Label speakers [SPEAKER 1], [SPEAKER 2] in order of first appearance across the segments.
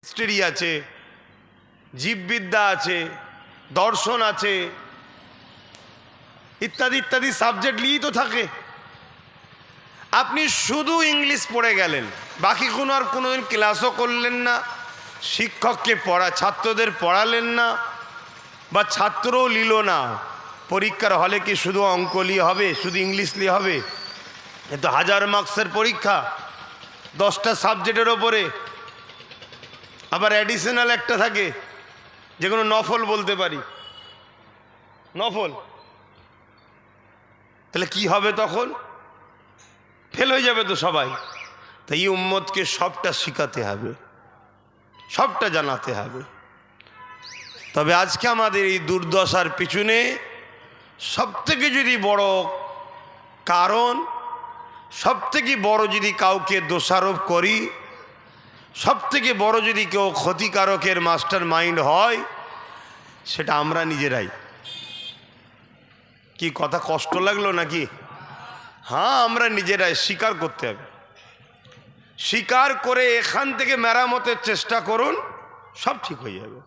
[SPEAKER 1] History আছে, জীববিদ্যা আছে, দর্শন আছে, ইত্যাদি ইত্যাদি সাবজেক্ট নিয়েই তো থাকে। আপনি শুধু ইংলিশ পড়ে গেলেন, বাকি কোনো আর কোনোদিন ক্লাসও করলেন না, শিক্ষককে ছাত্রদের পড়ালেন না, বা ছাত্রও নিল না। পরীক্ষার হলে কি শুধু অঙ্ক নিয়ে হবে, শুধু ইংলিশ নিয়ে হবে? এ তো 1000 মার্কসের পরীক্ষা, 10টা সাবজেক্টের ওপরে, আবার অ্যাডিশনাল একটা থাকে যে কোনো নফল বলতে পারি, নফল। তাহলে কি হবে? তখন ফেল হয়ে যাবে তো সবাই। তাই এই উম্মতকে সবটা শিখাতে হবে, সবটা জানাতে হবে। তবে আজকে আমাদের এই দুর্দশার পিছনে সবথেকে যদি বড় কারণ, সবথেকে বড় যদি কাউকে দোষারোপ করি, সবথেকে বড় যদি কেউ ক্ষতিকারকের মাস্টার মাইন্ড হয়, সেটা আমরা নিজেরাই। কি কথা কষ্ট লাগলো নাকি? হ্যাঁ, আমরা নিজেরাই স্বীকার করতে হবে। স্বীকার করে এখান থেকে মেরামতের চেষ্টা করুন, সব ঠিক হয়ে যাবে।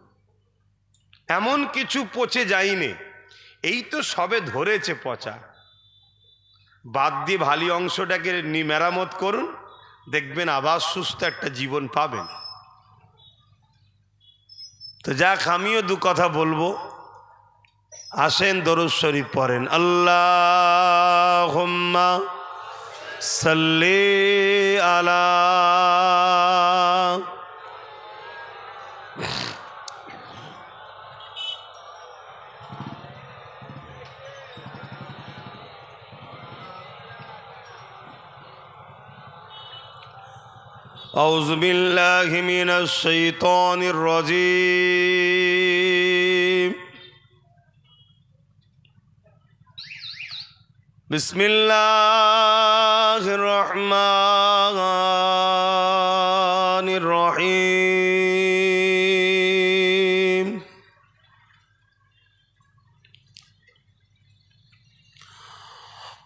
[SPEAKER 1] এমন কিছু পচে যায়নি, এই তো সবে ধরেছে পচা। বাদ দিয়ে ভালো অংশটাকে মেরামত করুন, দেখবেন আবার সুস্থ একটা জীবন পাবেন। তো যাক, আমিও দু কথা বলবো। আসেন দরুদ শরীফ পড়েন। আল্লাহুম্মা সাল্লি আলা আউযু বিল্লাহি মিনাশ শাইতানির রাজীম। বিসমিল্লাহির রহমানির রহিম।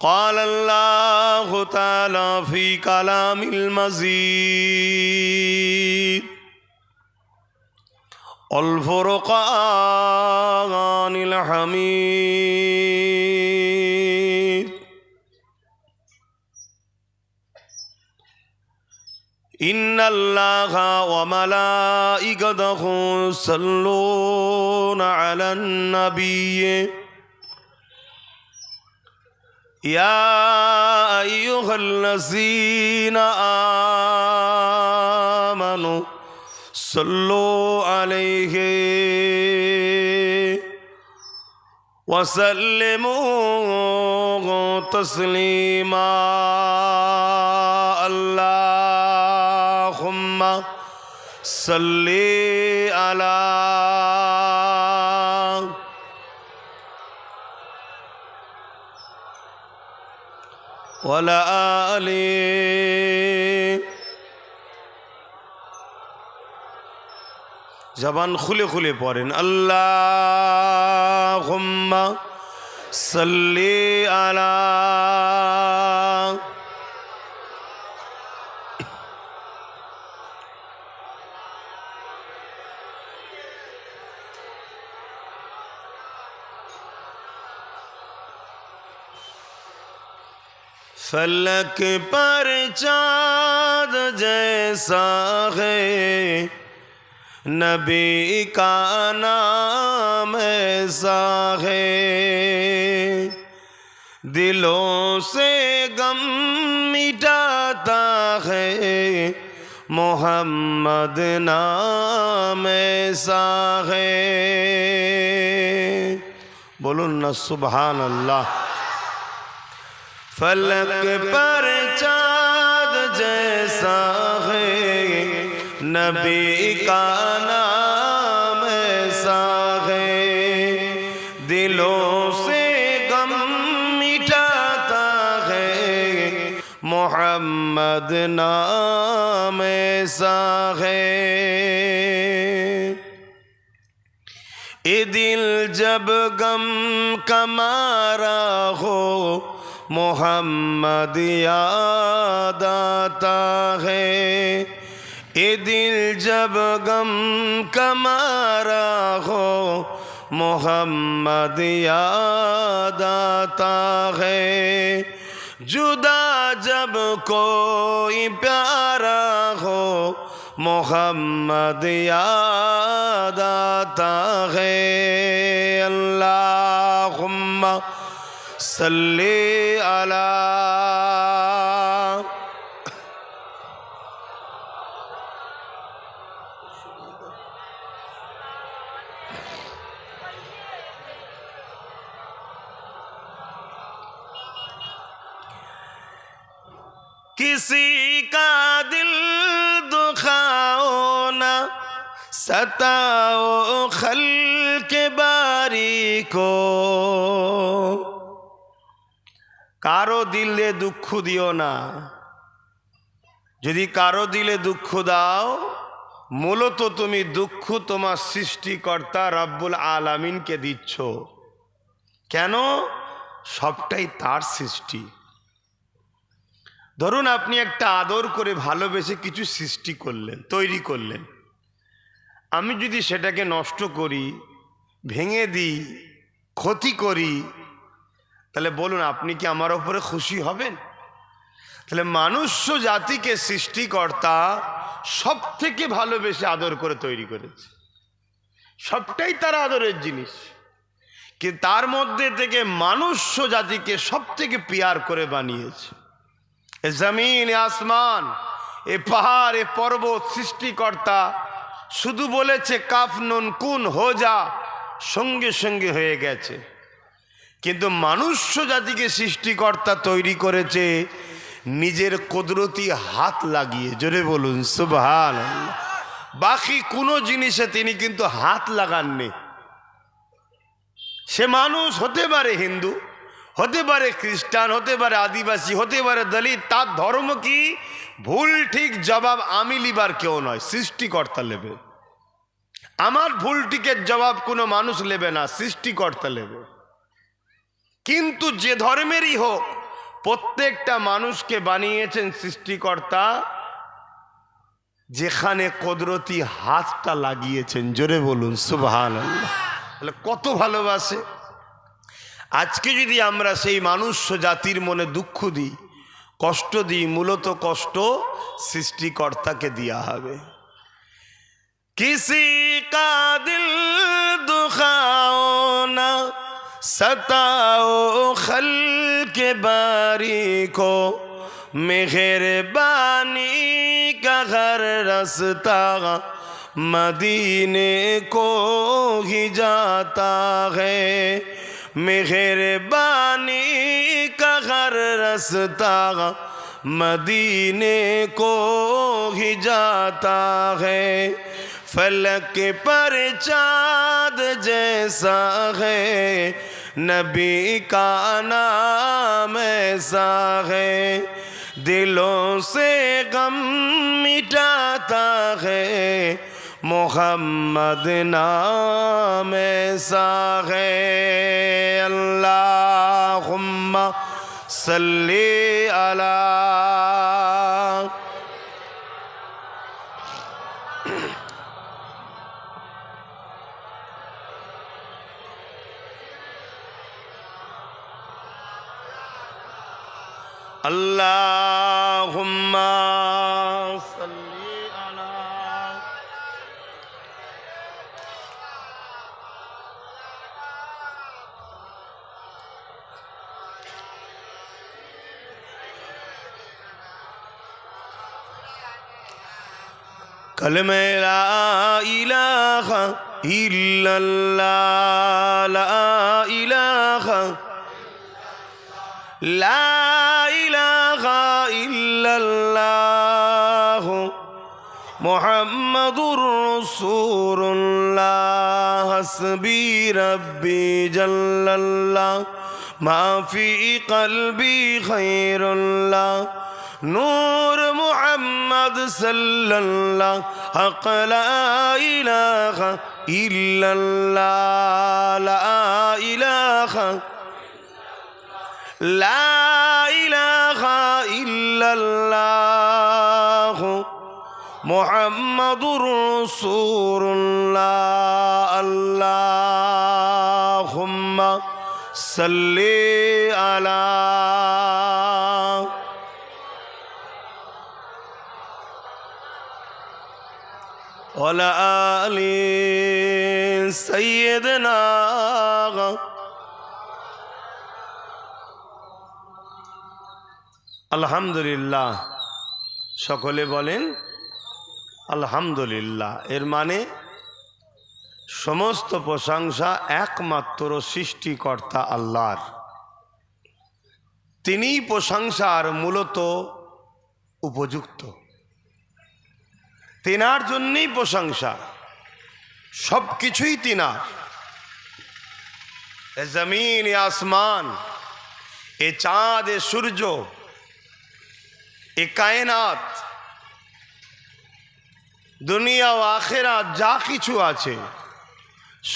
[SPEAKER 1] قال الله تعالى في كلام المزيد الفرقان الحميد إن الله وملائكته يصلون على النبي يا أيها الذين آمنوا صلوا عليه وسلموا تسليما اللهم صل على وعلى آله জবান খুলে খুলে পড়েন। আল্লাহুম্মা সাল্লি আলা फलक पर चाँद जैसा है नबी का नाम ऐसा है दिलों से गम मिटाता है मोहम्मद नाम ऐसा है। बोलून ना सुभान अल्लाह। फलक पर चाँद जैसा है नबी का नाम ऐसा है दिलों से गम मिटाता है मोहम्मद नाम ऐसा है। ये दिल जब गम का मारा हो मोहम्मद याद आता है ए दिल जब गम कमारा हो मोहम्मद याद आता है, जुदा जब कोई प्यारा हो मोहम्मद याद आता है। अल्लाहुम्मा सल्ली अला किसी का दिल दुखाओ ना सताओ खल्क बारी को, কারো দিলে দুঃখ দিও না। যদি কারো দিলে দুঃখ দাও মূলত তুমি দুঃখ তোমার সৃষ্টিকর্তা রব্বুল আলামিনকে দিচ্ছ। কেন? সবটাই তার সৃষ্টি। ধরুন আপনি একটা আদর করে ভালোবেসে কিছু সৃষ্টি করলেন, তৈরি করলেন, আমি যদি সেটাকে নষ্ট করি, ভেঙে দিই, ক্ষতি করি, তাহলে বলুন আপনি কি আমার ওপরে খুশি হবেন? তাহলে মনুষ্য জাতিকে সৃষ্টিকর্তা সব থেকে ভালোবেসে আদর করে তৈরি করেছে, সবটাই তার আদরের জিনিস, কিন্তু তার মধ্যে থেকে মনুষ্য জাতিকে সব থেকে পিয়ার করে বানিয়েছে। এ জমিন, এ আসমান, এ পাহাড়, এ পর্বত সৃষ্টিকর্তা শুধু বলেছে কাফ নুন কুন হো যা, সঙ্গে সঙ্গে হয়ে গেছে। কিন্তু মনুষ্য জাতিকে সৃষ্টিকর্তা তৈরি করেছে নিজের কুদরতি হাত লাগিয়ে। জোরে বলুন সুবহানাল্লাহ। বাকি কোনো জিনিসে তিনি কিন্তু হাত লাগাননি। সে মানুষ হতে পারে হিন্দু, হতে পারে খ্রিস্টান, হতে পারে আদিবাসী, হতে পারে দলিত, তার ধর্ম কি ভুল ঠিক জবাব আমি লিবার কেউ নয়, সৃষ্টিকর্তা নেবে। আমার ভুল ঠিকের জবাব কোনো মানুষ নেবে না, সৃষ্টিকর্তা নেবে। কিন্তু যে ধর্মেরই হোক প্রত্যেকটা মানুষকে বানিয়েছেন সৃষ্টিকর্তা যেখানে কুদরতি হাতটা লাগিয়েছেন। জোরে বলুন সুবহানাল্লাহ। তাহলে কত ভালোবাসে। আজকে যদি আমরা সেই মনুষ্য জাতির মনে দুঃখ দিই, কষ্ট দিই, মূলত কষ্ট সৃষ্টিকর্তাকে দেয়া হবে। কিসি কা দিল দুখাও না सताओ खल्क बारी को, मेहरबानी का हर रास्ता मदीने को ही जाता है, मेहरबानी का हर रास्ता मदीने को ही जाता है। फलक पर चाँद जैसा है नबी का नाम ऐसा है, दिलों से गम मिटाता है मोहम्मद नाम ऐसा है। अल्लाहुम्मा सल्ली अला अल्लाहुम्मा सल्ली अला कलमे ला इलाहा इल्लल्लाह, ला इलाहा ला इलाहा इल्लल्लाह मुहम्मदुर रसूलुल्लाह, हस्बी रब्बी जल्लल्लाह, माफी क़ल्बी खैरुल्लाह, नूर मुहम्मद सल्लल्लाह, हक़ ला इलाहा इल्लल्लाह, ला इलाहा ला इलाहा इल्लल्लाह মুহাম্মাদুর রাসূলুল্লাহ আল্লাহুম্মা সাল্লি আলা ওয়ালা আলি সাইয়্যিদিনা। আলহামদুলিল্লাহ, সকলে বলেন আলহামদুলিল্লাহ। এর মানে সমস্ত প্রশংসা একমাত্র সৃষ্টিকর্তা আল্লাহর। তিনিই প্রশংসার মূলত উপযুক্ত, তিনার জন্যই প্রশংসা, সব কিছুই তিনার। এ জমিন, এ আসমান, এ চাঁদ, এ সূর্য, এ কায়নাত, দুনিয়া ও আখেরাত যা কিছু আছে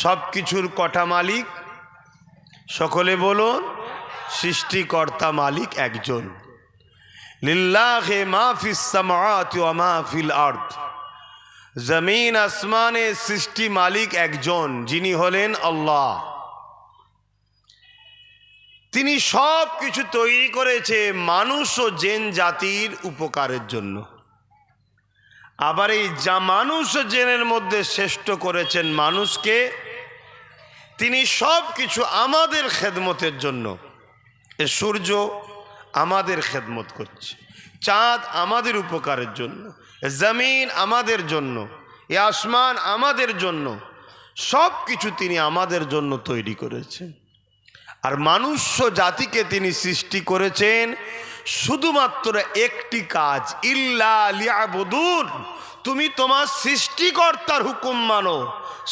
[SPEAKER 1] সব কিছুর কটা মালিক? সকলে বলুন, সৃষ্টিকর্তা মালিক একজন। লিল্লাহি মা ফিস সামাওয়াতি ওয়া মা ফিল আরদ। জমিন আসমানের সৃষ্টি মালিক একজন, যিনি হলেন আল্লাহ। তিনি সব কিছু তৈরি করেছে মানুষ ও জিন জাতির উপকারের জন্য। আবার এই যা মানুষ ও জিনের মধ্যে শ্রেষ্ঠ করেছেন মানুষকে, তিনি সব কিছু আমাদের খেদমতের জন্য। এ সূর্য আমাদের খেদমত করছে, চাঁদ আমাদের উপকারের জন্য, জমিন আমাদের জন্য, এ আসমান আমাদের জন্য, সব কিছু তিনি আমাদের জন্য তৈরি করেছেন। আর মানুষ জাতিকে তিনি সৃষ্টি করেছেন শুধুমাত্র একটি কাজ, ইল্লা লিয়াবুদুন। তুমি তোমার সৃষ্টিকর্তার হুকুম মানো,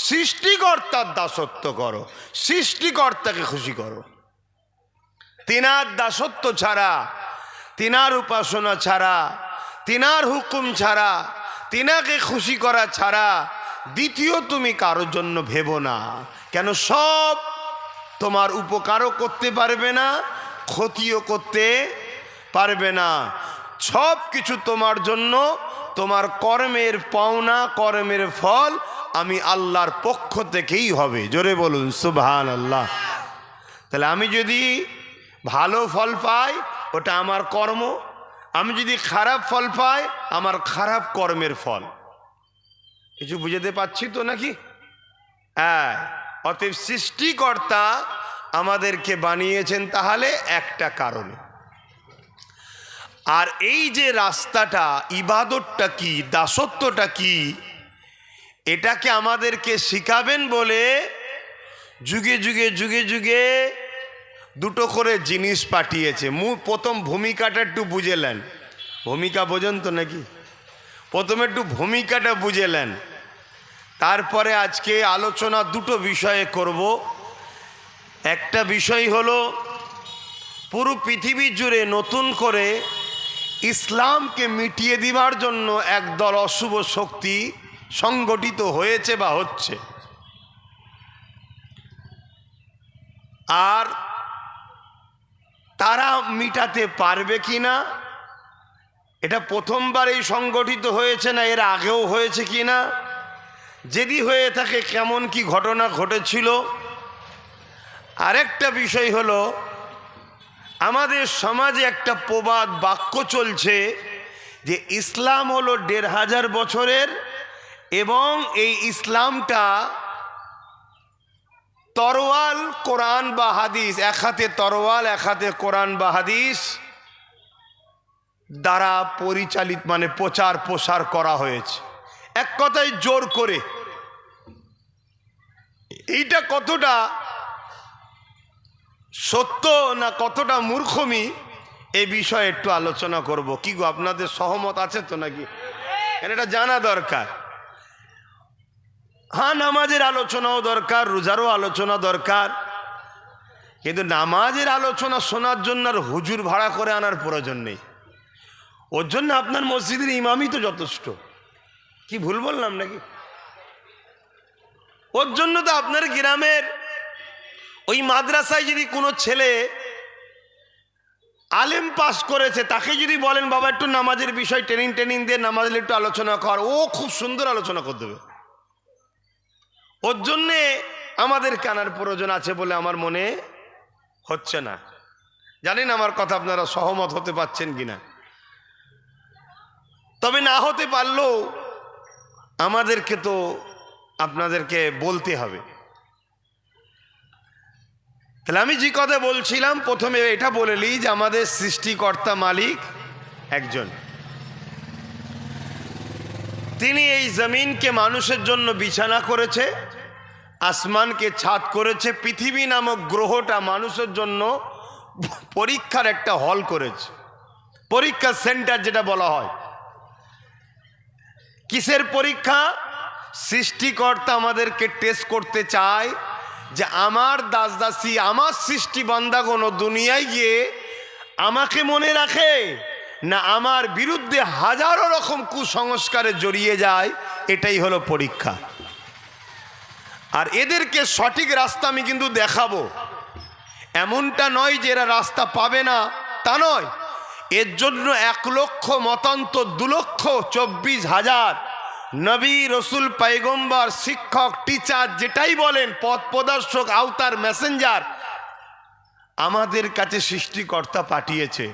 [SPEAKER 1] সৃষ্টিকর্তার দাসত্ব করো, সৃষ্টিকর্তাকে খুশি করো। তিনার দাসত্ব ছাড়া, তিনার উপাসনা ছাড়া, তিনার হুকুম ছাড়া, তিনাকে খুশি করা ছাড়া দ্বিতীয় তুমি কারোর জন্য ভেবো না। কেন? সব তোমার উপকারও করতে পারবে না, ক্ষতিও করতে পারবে না। সব কিছু তোমার জন্য, তোমার কর্মের পাওনা, কর্মের ফল আমি আল্লাহর পক্ষ থেকেই হবে। জোরে বলুন সুবহানাল্লাহ। তাহলে আমি যদি ভালো ফল পাই, ওটা আমার কর্ম। আমি যদি খারাপ ফল পাই, আমার খারাপ কর্মের ফল। কিছু বুঝতে পারছি তো নাকি? হ্যাঁ। অতএব সৃষ্টিকর্তা আমাদেরকে বানিয়েছেন তাহলে একটা কারণে। আর এই যে রাস্তাটা, ইবাদতটা কি, দাসত্বটা কি, এটাকে আমাদেরকে শিখাবেন বলে যুগে যুগে যুগে যুগে দুটো করে জিনিস পাঠিয়েছে। প্রথম ভূমিকাটা একটু বুঝেলেন, ভূমিকা বোঝেন তো নাকি? প্রথমে একটু ভূমিকাটা বুঝেলেন, তারপরে আজকে আলোচনা দুটো বিষয়ে করব। একটা বিষয় হলো পুরো পৃথিবী জুড়ে নতুন করে ইসলামকে মিটিয়ে দিবার জন্য একদল অশুভ শক্তি সংগঠিত হয়েছে বা হচ্ছে। আর তারা মিটাতে পারবে কি না, এটা প্রথমবারেই সংগঠিত হয়েছে না এর আগেও হয়েছে কি না, যদি হয়ে থাকে কেমন কি ঘটনা ঘটেছিল। আরেকটা বিষয় হলো আমাদের সমাজে একটা প্রবাদ বাক্য চলছে যে ইসলাম হলো ১৫০০ বছরের, এবং এই ইসলামটা তরোয়াল কোরআন বা হাদিস, এক হাতে তরোয়াল এক হাতে কোরআন বা হাদিস দ্বারা পরিচালিত, মানে প্রচার প্রসার করা হয়েছে। এক কথায় জোর করে। এইটা কতটা সত্য না কতটা মূর্খমি, এই বিষয়ে একটু আলোচনা করব। কি গো, আপনাদের সহমত আছে তো নাকি? এটা জানা দরকার। হ্যাঁ, নামাজের আলোচনাও দরকার, রোজারও আলোচনা দরকার, কিন্তু নামাজের আলোচনা শোনার জন্য আর হুজুর ভাড়া করে আনার প্রয়োজন নেই। ওর জন্য আপনার মসজিদের ইমামই তো যথেষ্ট। কি ভুল বললাম নাকি? ওর জন্য তো আপনার গ্রামের ওই মাদ্রাসায় যদি কোনো ছেলে আলেম পাস করেছে, তাকে যদি বলেন বাবা একটু নামাজের বিষয় ট্রেনিং দিয়ে নামাজের একটু আলোচনা কর, ও খুব সুন্দর আলোচনা করে দেবে। ওর জন্যে আমাদের কানার প্রয়োজন আছে বলে আমার মনে হচ্ছে না। জানেন আমার কথা আপনারা সহমত হতে পারছেন কিনা। তবে না হতে পারলেও আমাদেরকে তো আপনাদেরকে বলতে হবে। তাহলে আমি যে কথা বলছিলাম, প্রথমে এটা বলে নিই যে আমাদের সৃষ্টিকর্তা মালিক একজন। তিনি এই জমিনকে মানুষের জন্য বিছানা করেছে, আসমানকে ছাদ করেছে, পৃথিবী নামক গ্রহটা মানুষের জন্য পরীক্ষার একটা হল করেছে, পরীক্ষার সেন্টার যেটা বলা হয়। কিসের পরীক্ষা? সৃষ্টিকর্তা আমাদেরকে টেস্ট করতে চায় যে আমার দাসদাসী, আমার সৃষ্টি বান্দাগণ দুনিয়ায় গিয়ে আমাকে মনে রাখে না আমার বিরুদ্ধে হাজারো রকম কুসংস্কারে জড়িয়ে যায়। এটাই হলো পরীক্ষা। আর এদেরকে সঠিক রাস্তা আমি কিন্তু দেখাবো। এমনটা নয় যে এরা রাস্তা পাবে না, তা নয়। এর জন্য 1 লক্ষ মতান্তর 2,24,000 নবী, রসুল, পয়গম্বর, শিক্ষক, টিচার যেটাই বলেন, পথ প্রদর্শক, আওতার, মেসেঞ্জার আমাদের কাছে সৃষ্টিকর্তা পাঠিয়েছে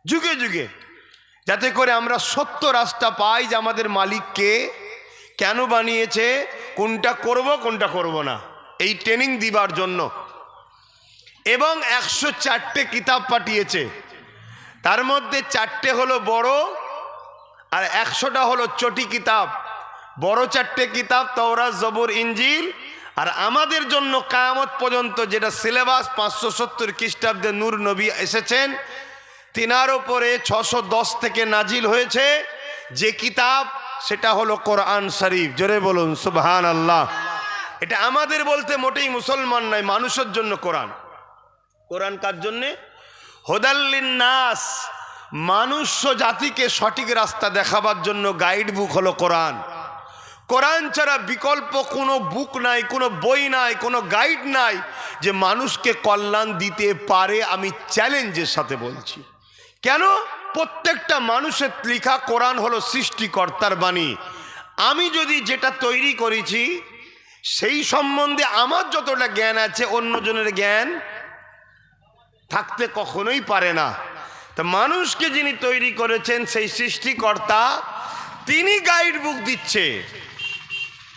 [SPEAKER 1] যুগে যুগে, যাতে করে আমরা সত্য রাস্তা পাই যে আমাদের মালিককে কেন বানিয়েছে, কোনটা করব কোনটা করব না, এই ট্রেনিং দিবার জন্য। এবং 104টে কিতাব পাঠিয়েছে। তার মধ্যে 4টে হলো বড় আর 100টা হলো চটি কিতাব। বড় 4টে কিতাব তাওরাত, জবুর, ইনজিল। আর আমাদের জন্য কিয়ামত পর্যন্ত যেটা সিলেবাস 570 খ্রিস্টাব্দে নূর নবী এসেছেন, তিনার উপরে 610 থেকে নাজিল হয়েছে যে কিতাব, সেটা হলো কোরআন শরীফ। জোরে বলুন সুবহানাল্লাহ। এটা আমাদের বলতে মোটেই মুসলমান নয়, মানুষের জন্য কোরআন। কোরআন কার জন্যে? হুদাল্লিন নাস, মানুষ জাতিকে সঠিক রাস্তা দেখাবার জন্য গাইড বুক হলো কোরআন। কোরআন ছাড়া বিকল্প কোনো বুক নাই, কোনো বই নাই, কোনো গাইড নাই যে মানুষকে কল্যাণ দিতে পারে। আমি চ্যালেঞ্জের সাথে বলছি। কেন? প্রত্যেকটা মানুষের লেখা কোরআন হলো সৃষ্টিকর্তার বাণী। আমি যদি যেটা তৈরি করেছি সেই সম্বন্ধে আমার যতটা জ্ঞান আছে, অন্যজনের জ্ঞান থাকতে কখনোই পারে না। তা মানুষকে যিনি তৈরি করেছেন সেই সৃষ্টিকর্তা, তিনি গাইড বুক দিচ্ছে।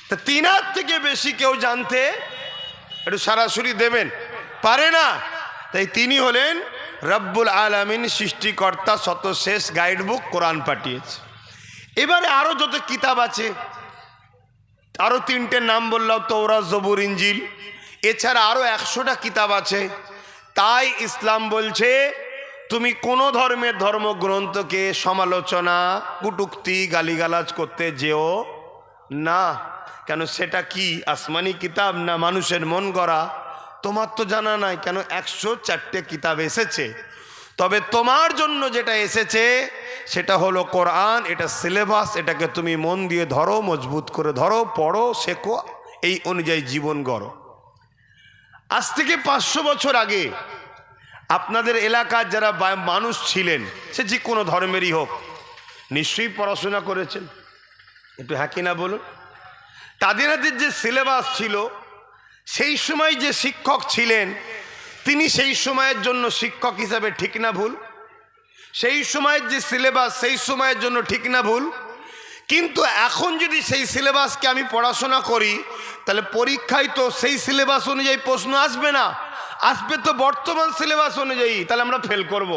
[SPEAKER 1] তা তিনার থেকে বেশি কেউ জানতে একটু সরাসরি দেবেন পারে না। তাই তিনি হলেন রব্বুল আলামিন, সৃষ্টিকর্তা, শতশেষ গাইড বুক কোরআন পাঠিয়েছে। এবারে আরো যত কিতাব আছে, আরো 3টে নাম বললাম, তাওরাত, জবুর, ইনজিল। এছাড়া আরো 100টা কিতাব আছে। তাই ইসলাম বলছে তুমি কোনো ধর্মের ধর্মগ্রন্থকে সমালোচনা, কুটুক্তি, গালিগালাজ করতে যেও না। কেন? সেটা কি আসমানি কিতাব না মানুষের মন গড়া? তোমার তো জানা নাই। কেন? 104টে কিতাব এসেছে। তবে তোমার জন্য যেটা এসেছে সেটা হলো কোরআন। এটা সিলেবাস, এটাকে তুমি মন দিয়ে ধরো, মজবুত করে ধরো, পড়ো, শেখো, এই অনুযায়ী জীবন গড়ো। আজ থেকে 500 বছর আগে আপনাদের এলাকার যারা মানুষ ছিলেন, সে যে কোনো ধর্মেরই হোক, নিশ্চয়ই পড়াশোনা করেছেন। একটু হ্যাঁ কিনা বলুন। তাদের যে সিলেবাস ছিল, সেই সময় যে শিক্ষক ছিলেন তিনি সেই সময়ের জন্য শিক্ষক হিসাবে ঠিক না ভুল? সেই সময়ের যে সিলেবাস সেই সময়ের জন্য ঠিক না ভুল? কিন্তু এখন যদি সেই সিলেবাসকে আমি পড়াশোনা করি, তাহলে পরীক্ষায় তো সেই সিলেবাস অনুযায়ী প্রশ্ন আসবে না, আসবে তো বর্তমান সিলেবাস অনুযায়ী। তাহলে আমরা ফেল করব।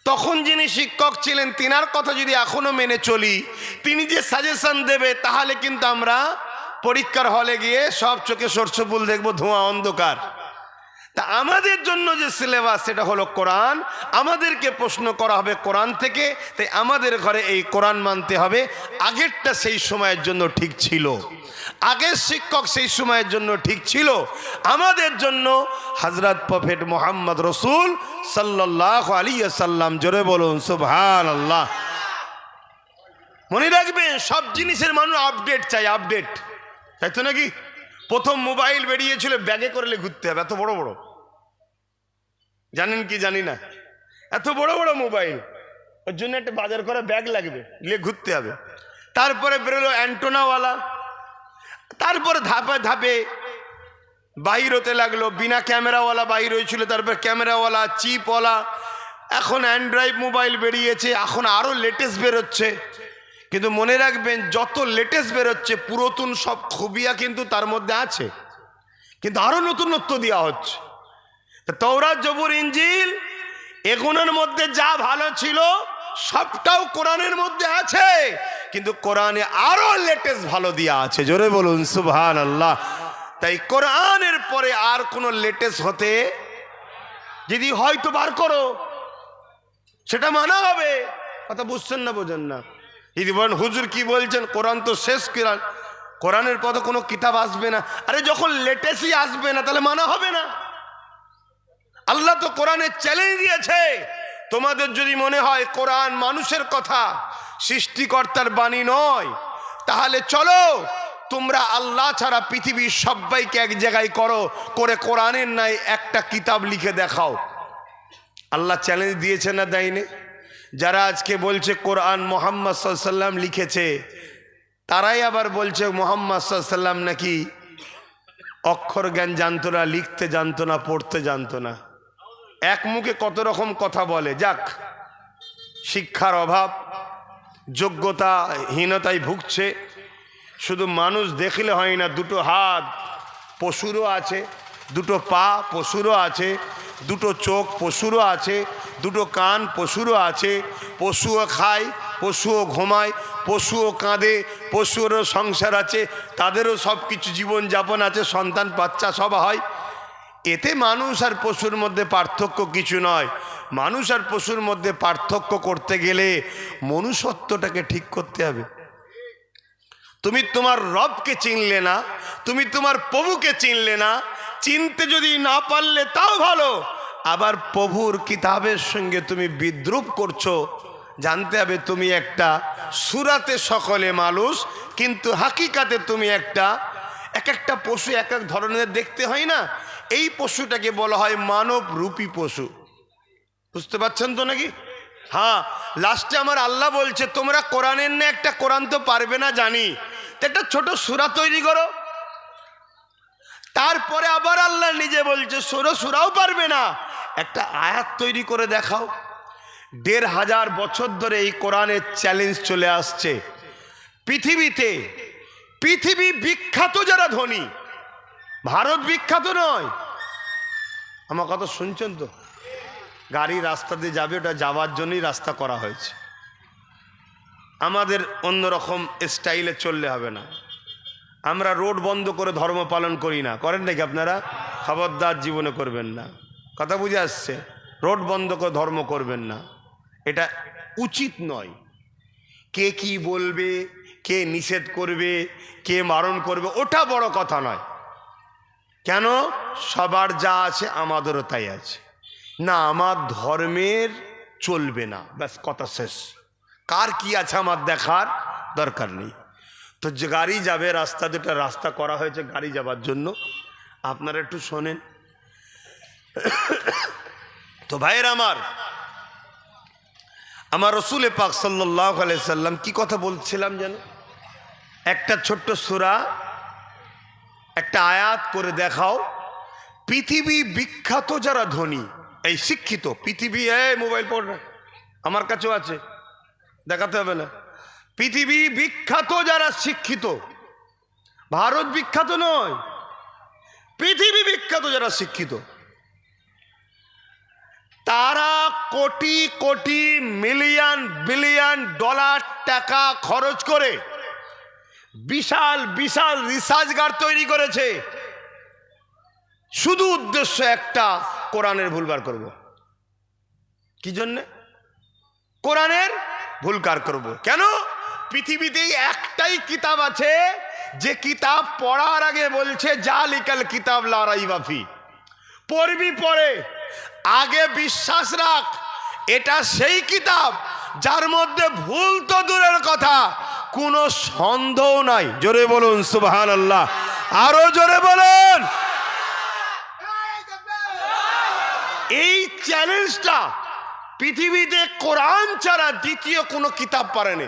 [SPEAKER 1] তখন যিনি শিক্ষক ছিলেন তিনার কথা যদি এখনো মেনে চলি, তিনি যে সাজেশন দেবে, তাহলে কিন্তু আমরা পরীক্ষার হলে গিয়ে সব চোখে সরষে ফুল দেখবো, ধোঁয়া, অন্ধকার। তা আমাদের জন্য যে সিলেবাস সেটা হলো কোরআন। আমাদেরকে প্রশ্ন করা হবে কোরআন থেকে। তাই আমাদের ঘরে এই কোরআন মানতে হবে। আগেরটা সেই সময়ের জন্য ঠিক ছিল, আগের শিক্ষক সেই সময়ের জন্য ঠিক ছিল। আমাদের জন্য হযরত প্রফেট মুহাম্মদ রসুল সাল্লাল্লাহু আলাইহি ওয়াসাল্লাম। জোরে বলুন সুবহানাল্লাহ। মনে রাখবেন, সব জিনিসের মানুষ আপডেট চাই, আপডেট, তাই তো নাকি? প্রথম মোবাইল বেরিয়েছিল ব্যাগে করলে ঘুরতে হবে, এত বড় বড়, জানেন কি জানি না। এত বড় বড় মোবাইল, ওর জন্য একটা বাজার করা ব্যাগ লাগবে, নিয়ে ঘুরতে হবে। তারপরে বেরোলো অ্যান্টোনাওয়ালা, তারপরে ধাপে ধাপে বাহির হতে লাগলো, বিনা ক্যামেরাওয়ালা বাহির হয়েছিল, তারপর ক্যামেরাওয়ালা, চিপওয়ালা, এখন অ্যান্ড্রয়েড মোবাইল বেরিয়েছে, এখন আরও লেটেস্ট বেরোচ্ছে। কিন্তু মনে রাখবেন, যত লেটেস্ট বেরোচ্ছে পুরাতন সব খুবিয়া কিন্তু তার মধ্যে আছে, কিন্তু আরও নতুনত্ব দেওয়া হচ্ছে। তওরাত, জবুর, ইনজিল এগুলোর মধ্যে যা ভালো ছিল সবটাও কোরআনের মধ্যে আছে, কিন্তু কোরআনে আরো লেটেস্ট ভালো দেওয়া আছে। জোরে বলুন সুবহানাল্লাহ। তাই কোরআনের পরে আর কোনো লেটেস্ট হতে যদি হয়তো বার করো, সেটা মানা হবে। কথা বুঝছেন না, বোঝেন না? যদি বলেন হুজুর কি বলছেন, কোরআন তো শেষ, কোরআনের পথে কোনো কিতাব আসবে না। আরে যখন লেটেস্টই আসবে না তাহলে মানা হবে না? আল্লাহ তো কোরআনে চ্যালেঞ্জ দিয়েছে, তোমাদের যদি মনে হয় কোরআন মানুষের কথা, সৃষ্টিকর্তার বাণী নয়, তাহলে চলো তোমরা আল্লাহ ছাড়া পৃথিবীর সবাইকে এক জায়গায় করে কোরআনের নাই একটা কিতাব লিখে দেখাও। আল্লাহ চ্যালেঞ্জ দিয়েছে না, দেয়নি? যারা আজকে বলছে কোরআন মুহাম্মদ সাল্লাল্লাহু আলাইহি ওয়াসাল্লাম লিখেছে, তারাই আবার বলছে মুহাম্মদ সাল্লাল্লাহু আলাইহি ওয়াসাল্লাম নাকি অক্ষর জ্ঞান জানতো না, লিখতে জানতো না, পড়তে জানতো না। এক মুখে কত রকম কথা বলে। যাক, শিক্ষার অভাব, যোগ্যতাহীনতায় ভুগছে। শুধু মানুষ দেখলে হয় না, দুটো হাত পশুরও আছে, দুটো পা পশুরও আছে, দুটো চোখ পশুরও আছে, দুটো কান পশুরও আছে। পশুও খায়, পশুও ঘুমায়, পশুও কাঁদে, পশুরও সংসার আছে, তাদেরও সব কিছু জীবনযাপন আছে, সন্তান বাচ্চা সব হয়। এতে মানুষ আর পশুর মধ্যে পার্থক্য কিছু নয়। মানুষ আর পশুর মধ্যে পার্থক্য করতে গেলে মনুষ্যত্বটাকে ঠিক করতে হবে। তুমি তোমার রবকে চিনলে না, তুমি তোমার প্রভুকে চিনলে না, চিনতে যদি না পারলে তাও ভালো, আবার প্রভুর কিতাবের সঙ্গে তুমি বিদ্রুপ করছো। জানতে হবে তুমি একটা সুরাতে সকলে মানুষ, কিন্তু হাকিকাতে তুমি এক একটা পশু, এক এক ধরনের দেখতে হয় না? এই পশুটাকে বলা হয় মানব রূপী পশু। বুঝতে পারছেন তো নাকি? হ্যাঁ, লাস্টে আমার আল্লাহ বলছে তোমরা কোরআনের না একটা কোরআন তো পারবে না জানি, তো একটা ছোট সূরা তৈরি করো। তারপরে আবার আল্লাহ নিজে বলছে সূরাও পারবে না, একটা আয়াত তৈরি করে দেখাও। ১৫০০ বছর ধরে এই কোরআনের চ্যালেঞ্জ চলে আসছে পৃথিবীতে। পৃথিবী বিখ্যাত যারা ধনী, ভারত বিখ্যাত নয়। আমার কথা শুনছেন তো? গাড়ি রাস্তা দিয়ে যাবে, ওটা যাওয়ার জন্যই রাস্তা করা হয়েছে। আমাদের অন্যরকম স্টাইলে চললে হবে না। আমরা রোড বন্ধ করে ধর্ম পালন করি না, করেন নাকি আপনারা? খবরদার জীবনে করবেন না। কথা বুঝে আসছে? রোড বন্ধ করে ধর্ম করবেন না, এটা উচিত নয়। কে কি বলবে, কে নিষেধ করবে, কে বারণ করবে, ওটা বড় কথা নয়। কেন? সবার যা আছে আমাদেরও তাই আছে না, আমার ধর্মের চলবে না, ব্যাস কথা শেষ। কার কি আছে আমার দেখার দরকার নেই। তো যে গাড়ি যাবে, রাস্তা দুটা রাস্তা করা হয়েছে গাড়ি যাবার জন্য, আপনারা একটু শোনেন। তো ভাইয়ের আমার রসুল পাক সাল্লাল্লাহু আলাইহি সাল্লাম কি কথা বলছিলাম যেন? একটা ছোট্ট সূরা, একটা আয়াত করে দেখাও। পৃথিবী বিখ্যাত যারা ধনী, এই শিক্ষিত পৃথিবী, মোবাইল পড়, আমার কাছেও আছে, দেখাতে হবে না। পৃথিবী বিখ্যাত যারা শিক্ষিত, ভারত বিখ্যাত নয়, পৃথিবী বিখ্যাত যারা শিক্ষিত, তারা crore crore million billion dollar টাকা খরচ করে বিশাল বিশাল রিসার্চগার তৈরি করেছে, শুধু উদ্দেশ্য একটা, কোরআনের ভুলবার করব। কি জন্যে? কোরআনের ভুলকার করব। কেন? পৃথিবীতেই একটাই কিতাব আছে যে কিতাব পড়ার আগে বলছে জালিকাল কিতাব লা রাইবা ফি, পড়বি পড়ে আগে বিশ্বাস রাখ এটা সেই কিতাব যার মধ্যে ভুল তো দূরের কথা, কোনো সন্দেহ নাই। জোরে বলুন সুবহানাল্লাহ, আরো জোরে বলুন। এই চ্যালেঞ্জটা পৃথিবীতে কোরআন ছাড়া দ্বিতীয় কোনো কিতাব পারেনি।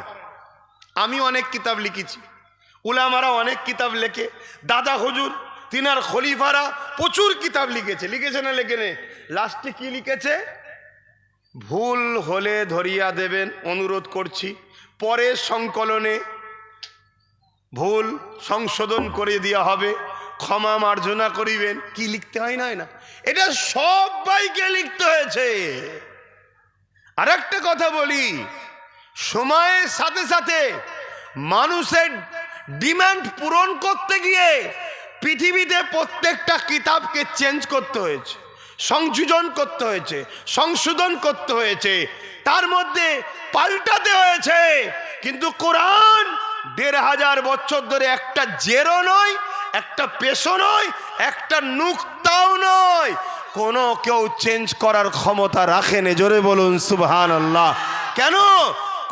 [SPEAKER 1] আমি অনেক কিতাব লিখেছি, উলামারা অনেক কিতাব লেখে, দাদা হুজুর তিনার খলিফারা প্রচুর কিতাব লিখেছে না লেখেনে? লাস্টে কি লিখেছে? ভুল হলে ধরিয়া দেবেন, অনুরোধ করছি, পরের সংকলনে ভুল সংশোধন করে দেওয়া হবে, ক্ষমা মার্জনা করিবেন। কি লিখতে হয় না? এটা সবাইকে লিখতে হয়েছে। আর একটা কথা বলি, সময়ের সাথে সাথে মানুষের ডিমান্ড পূরণ করতে গিয়ে পৃথিবীতে প্রত্যেকটা কিতাবকে চেঞ্জ করতে হয়েছে, সংযোজন করতে হয়েছে, সংশোধন করতে হয়েছে, তার মধ্যে পাল্টাতে হয়েছে। কিন্তু কোরআন ১৫০০ বছর ধরে একটা জেরো নয়, একটা পেশো নয়, একটা নুক্তাও নয়, কোনো কেউ চেঞ্জ করার ক্ষমতা রাখেনি। জোরে বলুন সুবহানাল্লাহ। কেন?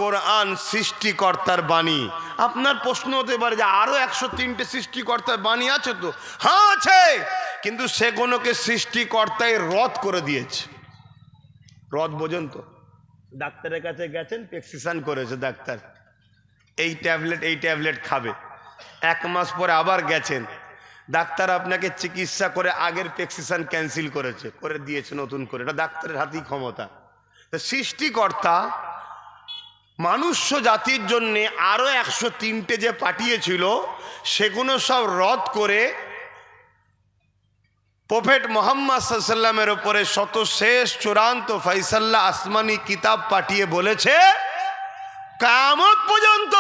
[SPEAKER 1] কোরআন সৃষ্টিকর্তার বাণী। আপনার প্রশ্ন হতে পারে যে আরো 103টে সৃষ্টিকর্তার বাণী আছে তো? হ্যাঁ আছে, কিন্তু সেগুলোকে সৃষ্টিকর্তাই রদ করে দিয়েছে। রদ বোঝেন তো? ডাক্তারের কাছে গেছেন, প্রেসক্রিপশন করেছে ডাক্তার, এই ট্যাবলেট খাবে। 1 মাস পরে আবার গেছেন, ডাক্তার আপনাকে চিকিৎসা করে আগের প্রেসক্রিপশন ক্যান্সেল করে দিয়েছে নতুন করে। এটা ডাক্তারের হাতেই ক্ষমতা। তো সৃষ্টিকর্তা মানুষ্য জাতির জন্যে আরো 103টে যে পাঠিয়েছিল সেগুলো সব রদ করে প্রফেট মুহাম্মদ সাল্লাল্লাহু আলাইহি ওয়াসাল্লামের উপরে শেষ চূড়ান্ত ফয়সালা আসমানি কিতাব পাঠিয়ে বলেছে, কিয়ামত পর্যন্ত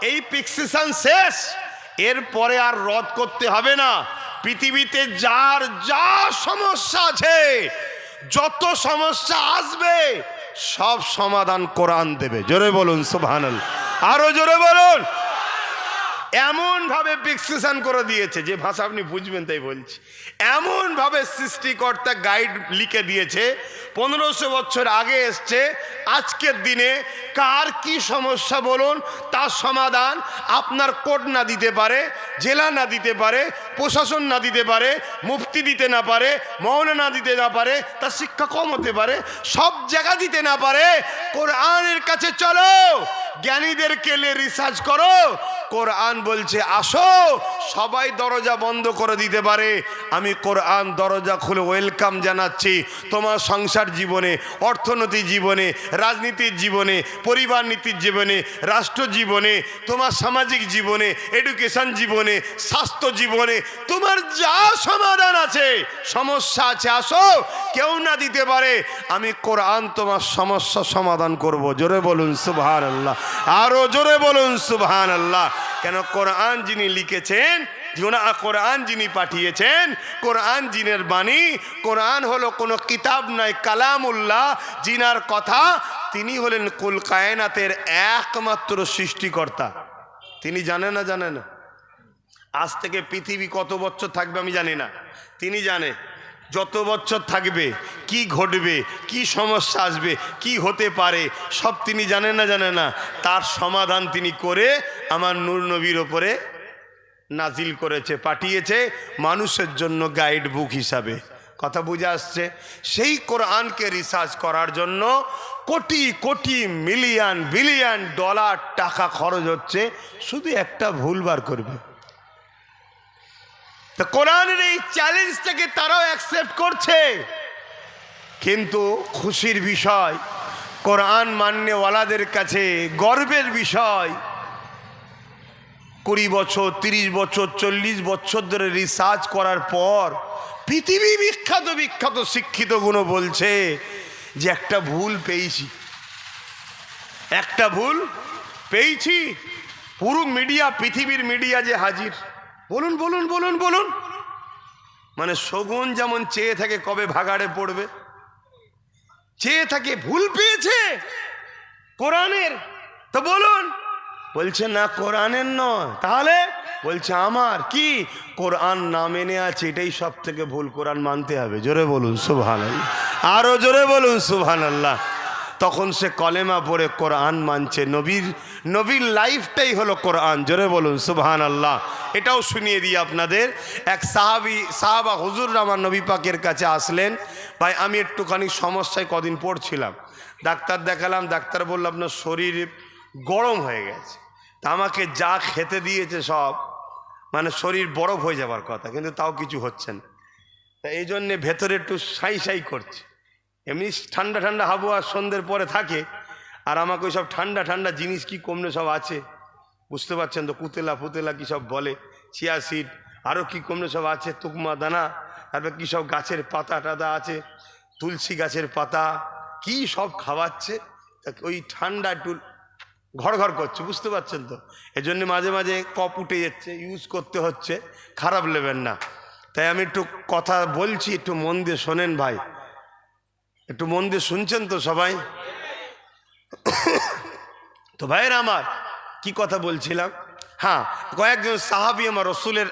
[SPEAKER 1] এই প্রেসক্রিপশন শেষ, এরপরে আর রদ করতে হবে না। পৃথিবীতে যার যা সমস্যা আছে, যত সমস্যা আসবে, সব সমাধান কোরআন দেবে। জোরে বলুন সুবহানাল্লাহ, আরো জোরে বলুন। এমন ভাবে প্রেসক্রিপশন করে দিয়েছে, যে ভাষা আপনি বুঝবেন তাই বলছি, এমন ভাবে সৃষ্টিকর্তা গাইড লিখে দিয়েছে। 1500 বছর আগে এসছে, আজকের দিনে কার কি সমস্যা বলুন, তার সমাধান আপনার কোর্ট না দিতে পারে, জেলা না দিতে পারে, প্রশাসন না দিতে পারে, মুফতি দিতে না পারে, মৌলানা দিতে না পারে, তার শিক্ষা কম হতে পারে, সব জায়গা দিতে না পারে। কোরআনের কাছে চলো, জ্ঞানীদেরকে রিসার্চ করো। কোরআন বলছে আসো, সবাই দরজা বন্ধ করে দিতে পারে, আমি কোরআন দরজা খুলে ওয়েলকাম জানাচ্ছি। তোমার সংসার জীবনে, অর্থনৈতিক জীবনে, রাজনীতির জীবনে, পরিবার নীতির জীবনে, রাষ্ট্র জীবনে, তোমার সামাজিক জীবনে, এডুকেশন জীবনে, স্বাস্থ্য জীবনে, তোমার যা সমাধান আছে, সমস্যা আছে, আসো। কেউ না দিতে পারে, আমি কোরআন তোমার সমস্যা সমাধান করব। জোরে বলুন সুবহানাল্লাহ, আরো জোরে বলুন সুবহানাল্লাহ। কেন? কোরআন যিনি লিখেছেন, কোরআন যিনি পাঠিয়েছেন, কোরআন যিনের বাণী, কোরআন হলো কোনো কিতাব নয়, কালামুল্লাহ, যিনার কথা, তিনি হলেন কুল কায়নাতের একমাত্র সৃষ্টিকর্তা। তিনি জানে না? আজ থেকে পৃথিবী কত বছর থাকবে আমি জানি না, তিনি জানে। যত বছর থাকবে, কি ঘটবে, কি সমস্যা আসবে, কি হতে পারে, সব তিনি জানেন না? তার সমাধান তিনি করে আমার নূর নবীর ওপরে নাজিল করেছে, পাঠিয়েছে মানুষের জন্য গাইড বুক হিসাবে। কথা বুঝে আসছে? সেই কোরআনকে রিসার্চ করার জন্য crore crore million billion dollar টাকা খরচ হচ্ছে, শুধু একটা ভুল বার করবে। তো কোরআনের এই চ্যালেঞ্জটাকে তারাও অ্যাকসেপ্ট করছে। কিন্তু খুশির বিষয়, কোরআন মান্যওয়ালাদের কাছে গর্বের বিষয়, 20 বছর, 30 বছর, 40 বছর ধরে রিসার্চ করার পর পৃথিবী বিখ্যাত শিক্ষিতগুলো বলছে যে একটা ভুল পেয়েছি। পুরো মিডিয়া, পৃথিবীর মিডিয়া যে হাজির, বলুন। মানে শগুন যেমন চেয়ে থাকে কবে ভাগাড়ে পড়বে, চেয়ে থাকে, ভুল পেয়েছে কোরআনের। তো বলুন, বলছে না কোরআনের নয়, তাহলে বলছে আমার। কি? কোরআন না মেনে আছে, এটাই সব থেকে ভুল, কোরআন মানতে হবে। জোরে বলুন সুবহানাল্লাহ, আরো জোরে বলুন সুবহানাল্লাহ। তখন সে কলেমা পড়ে কোরআন মানছে। নবীর লাইফটাই হলো কোরআন। জোরে বলুন সুবহানাল্লাহ। এটাও শুনিয়ে দিই আপনাদের। এক সাহাবা হুজুর আমার নবী পাকের কাছে আসলেন, ভাই আমি একটুখানি সমস্যায় কদিন পড়ছিলাম, ডাক্তার দেখালাম, ডাক্তার বলল আপনার শরীর গরম হয়ে গেছে। তা আমাকে যা খেতে দিয়েছে সব মানে শরীর বরফ হয়ে যাবার কথা, কিন্তু তাও কিছু হচ্ছে না। তা এই জন্যে ভেতরে একটু সাই করছে। এমনি ঠান্ডা ঠান্ডা আবহাওয়া সন্ধ্যের পরে থাকে, আর আমাকে ওই সব ঠান্ডা ঠান্ডা জিনিস কি কমলে সব আছে, বুঝতে পারছেন তো, ফুতেলা কি সব বলে, চিয়া সিড, আরও কি কমলে সব আছে, তুকমা দানা, তারপর কী সব গাছের পাতা টাতা আছে, তুলসী গাছের পাতা, কি সব খাওয়াচ্ছে। ওই ঠান্ডা একটু ঘর করছে, বুঝতে পারছেন তো। এজন্য মাঝে মাঝে কপ উঠে যাচ্ছে, ইউজ করতে হচ্ছে, খারাপ নেবেন না। তাই আমি একটু কথা বলছি, একটু মন দিয়ে শোনেন ভাই, একটু মন দিয়ে শুনছেন তো সবাই? তো ভাইয়ের আমার কি কথা বলছিলাম, হ্যাঁ, কয়েকজন সাহাবী আমার রসুলের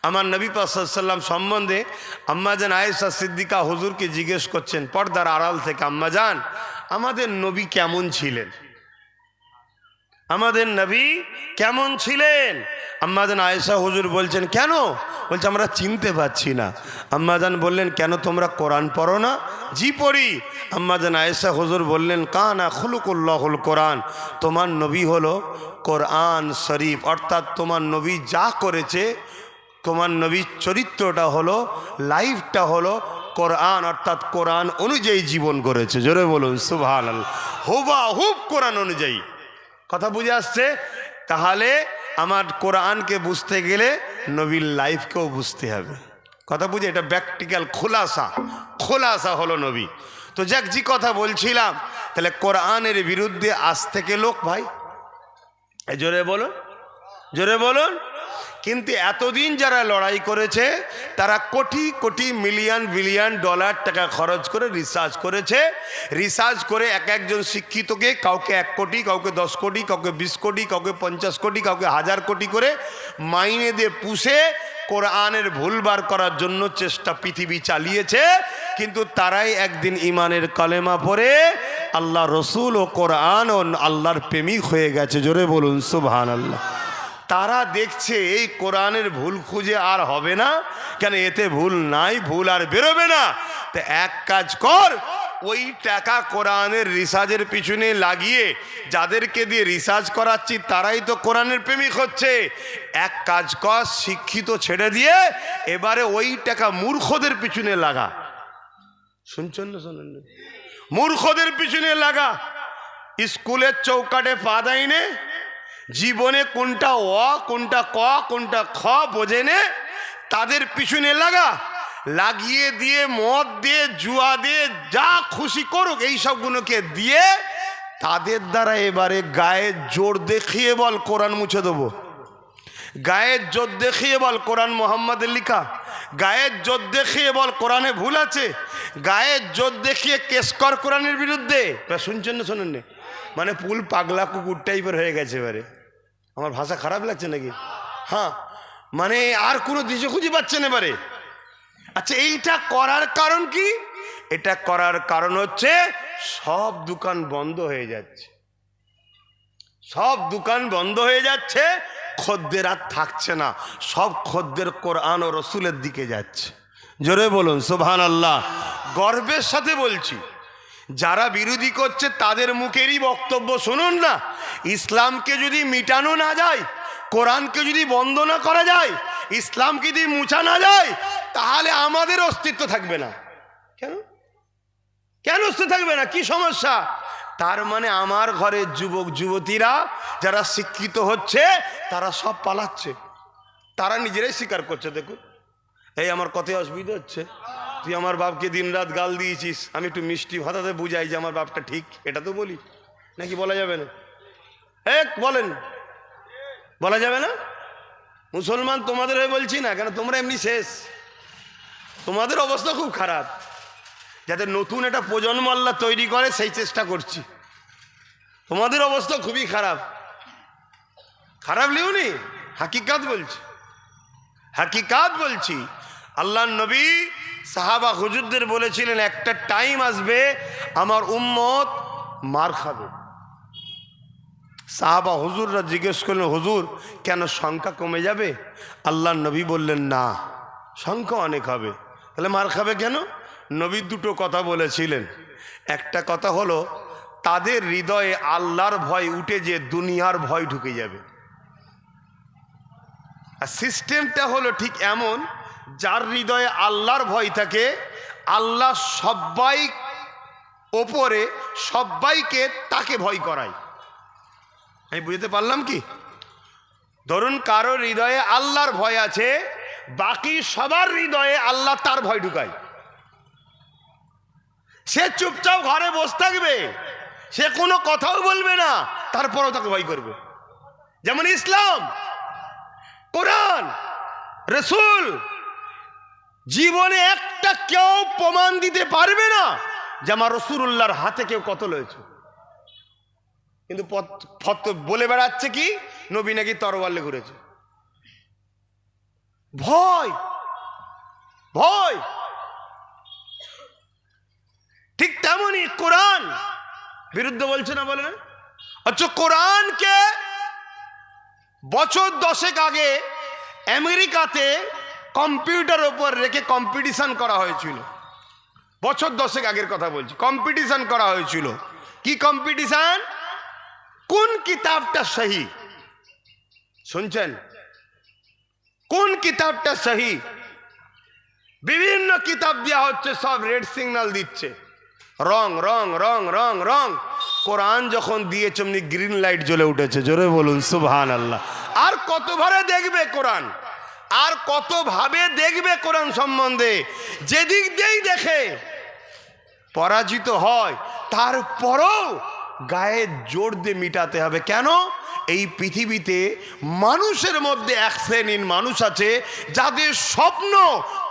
[SPEAKER 1] আমার নবী পাক সাল্লাল্লাহু আলাইহি ওয়াসাল্লাম সম্বন্ধে আম্মাজান আয়েশা সিদ্দিকা হুজুরকে জিজ্ঞেস করছেন পর্দার আড়াল থেকে, আম্মাজান আমাদের নবী কেমন ছিলেন, আমাদের নবী কেমন ছিলেন? আম্মাজান আয়েশা হুজুর বলছেন কেন? বলছে আমরা চিনতে পারছি না। আম্মাজান বললেন কেন তোমরা কোরআন পড়ো না? জি পড়ি। আম্মাজান আয়েশা হুজুর বললেন কানা খুলুকুল্লাহুল কোরআন, তোমার নবী হলো কোরআন শরীফ, অর্থাৎ তোমার নবী যা করেছে, তোমার নবীর চরিত্রটা হলো, লাইফটা হলো কোরআন, অর্থাৎ কোরআন অনুযায়ী জীবন করেছে। জোরে বলুন সুবহানাল্লাহ। হুবাহুব কোরআন অনুযায়ী। কথা বুঝে আসছে? তাহলে আমার কোরআনকে বুঝতে গেলে নবীর লাইফকেও বুঝতে হবে। কথা বুঝে, এটা প্র্যাকটিক্যাল খোলাসা হলো নবী। তো যাক, যে কথা বলছিলাম, তাহলে কোরআনের বিরুদ্ধে আজ থেকে লোক, ভাই জোরে বলুন, জোরে বলুন। কিন্তু এতদিন যারা লড়াই করেছে তারা crore crore million billion dollar টাকা খরচ করে রিসার্চ করেছে। রিসার্চ করে একজন শিক্ষিতকে, কাউকে 1 কোটি, কাউকে 10 কোটি, কাউকে 20 কোটি, কাউকে 50 কোটি, কাউকে 1000 কোটি করে মাইনে দিয়ে পুষে কোরআনের ভুল বার করার জন্য চেষ্টা পৃথিবী চালিয়েছে। কিন্তু তারাই একদিন ইমানের কালেমা পড়ে আল্লাহ রসুল ও কোরআন ও আল্লাহর প্রেমিক হয়ে গেছে। জোরে বলুন সুবহানাল্লাহ। তারা দেখছে এই কোরআনের ভুল খুঁজে আর হবে না, কেন এতে ভুল নাই, ভুল আর বেরোবে না। তো এক কাজ কর, ওই টাকা কোরআনের রিসার্চের পিছনে লাগিয়ে যাদেরকে দিয়ে রিসার্চ করাচ্ছি তারাই তো কোরআনের প্রেমিক হচ্ছে। এক কাজ কর, শিক্ষিত ছেড়ে দিয়ে এবারে ওই টাকা মূর্খদের পিছনে লাগা। শুনছেন না? শোনেন না? মূর্খদের পিছনে লাগা। স্কুলের চৌকাটে পা দেয় নে, জীবনে কোনটা অ, কোনটা ক, কোনটা খ বোঝে নে, তাদের পিছনে লাগা। লাগিয়ে দিয়ে মদ দিয়ে, জুয়া দিয়ে, যা খুশি করুক, এই সবগুলোকে দিয়ে তাদের দ্বারা এবারে গায়ের জোর দেখিয়ে বল কোরআন মুছে দেবো। গায়ের জোর দেখিয়ে বল কোরআন মোহাম্মদের লিখা। গায়ের জোর দেখিয়ে বল কোরআনে ভুল আছে। গায়ের জোর দেখিয়ে কেস কর কোরআনের বিরুদ্ধে। শুনছেন না? শোনেন না? মানে পুল পাগলা কুকুর টাইপের হয়ে গেছে এবারে। আমার ভাষা খারাপ লাগছে নাকি? হ্যাঁ, মানে আর কোনো দিশা খুঁজে পাচ্ছেন এবারে। আচ্ছা, এইটা করার কারণ কি? এটা করার কারণ হচ্ছে সব দোকান বন্ধ হয়ে যাচ্ছে, সব দোকান বন্ধ হয়ে যাচ্ছে, খদ্দের আর থাকছে না, সব খদ্দের কোরআন ও রসুলের দিকে যাচ্ছে। জোরে বলুন সুবহানাল্লাহ। গর্বের সাথে বলছি, যারা বিরোধী করছে তাদের মুখেরই বক্তব্য শুনুন না। ইসলামকে যদি মিটানো না যায়, কোরআনকে যদি বন্ধ না করা যায়, ইসলামকে যদি মুছা না যায়, তাহলে আমাদের অস্তিত্ব থাকবে না। কেন কেন অস্তিত্ব থাকবে না? কি সমস্যা? তার মানে আমার ঘরের যুবক যুবতীরা যারা শিক্ষিত হচ্ছে তারা সব পালাচ্ছে, তারা নিজেরাই স্বীকার করছে। দেখুন, এই আমার কথায় অসুবিধা হচ্ছে, তুই আমার বাপকে দিনরাত গাল দিয়েছিস, আমি একটু মিষ্টি ভাতাতে বুঝাই যে আমার বাপটা ঠিক, এটা তো বলি নাকি? বলা যাবে না? বলেন, বলা যাবে না? মুসলমান তোমাদের হয়ে বলছি না, কেন তোমরা এমনি শেষ, তোমাদের অবস্থা খুব খারাপ। যাতে নতুন একটা প্রজন্ম আল্লাহ তৈরি করে সেই চেষ্টা করছি। তোমাদের অবস্থা খুবই খারাপ। খারাপ লিওনি, হাকিকাত বলছি, হাকিকাত বলছি। আল্লাহর নবী সাহাবা হুজুরদের বলেছিলেন একটা টাইম আসবে আমার উম্মত মার খাবে। সাহাবা হুজুররা জিজ্ঞেস করলেন, হুজুর কেন সংখ্যা কমে যাবে? আল্লাহর নবী বললেন, না, সংখ্যা অনেক হবে। তাহলে মার খাবে কেন? নবী দুটো কথা বলেছিলেন। একটা কথা হলো, তাদের হৃদয়ে আল্লাহর ভয় উঠে যে দুনিয়ার ভয় ঢুকে যাবে। আর সিস্টেমটা হলো ঠিক এমন, যার হৃদয়ে আল্লাহর ভয় থাকে, আল্লাহ সবাই ওপরে, সবাইকে তাকে ভয় করায়। আমি বুঝতে পারলাম কি? ধরুন কারো হৃদয়ে আল্লাহর ভয় আছে, বাকি সবার হৃদয়ে আল্লাহ তার ভয় ঢুকায়। সে চুপচাপ ঘরে বসে থাকবে, সে কোনো কথাও বলবে না, তারপরেও তাকে ভয় করবে। যেমন ইসলাম, কোরআন, রসুল, জীবনে একটা কেউ প্রমাণ দিতে পারবে না যে আমার রসুলুল্লাহর হাতে কেউ কতল হয়েছে। কিন্তু বলে বেড়াচ্ছে কি নবী নাকি তরোয়ালে ঘুরেছে। ভয়, ভয়। ঠিক তেমনই কোরআন বিরুদ্ধে বলছে না, বলে না? আচ্ছা, কোরআনকে বছর 10 আগে আমেরিকাতে কম্পিউটার ওপর রেখে কম্পিটিশন করা হয়েছিল। বছর 10 আগের কথা বলছি, কম্পিটিশন করা হয়েছিল। কি কম্পিটিশন? কোন কিতাবটা সহি? শুনছেন? কোন কিতাবটা সহি? বিভিন্ন কিতাব দেওয়া হচ্ছে, সব রেড সিগন্যাল দিচ্ছে, রং রং রং রং রং। কোরআন যখন দিয়েছে অমনি গ্রিন লাইট জ্বলে উঠেছে। জোরে বলুন সুবহানাল্লাহ। আর কতবারে দেখবে কোরআন, আর কত ভাবে দেখবে কোরআন সম্বন্ধে? যেদিক দিয়েই দেখে পরাজিত হয়, তারপরও গায়ে জোর দিয়ে মিটাতে হবে। কেন? এই পৃথিবীতে মানুষের মধ্যে এক শ্রেণীর মানুষ আছে যাদের স্বপ্ন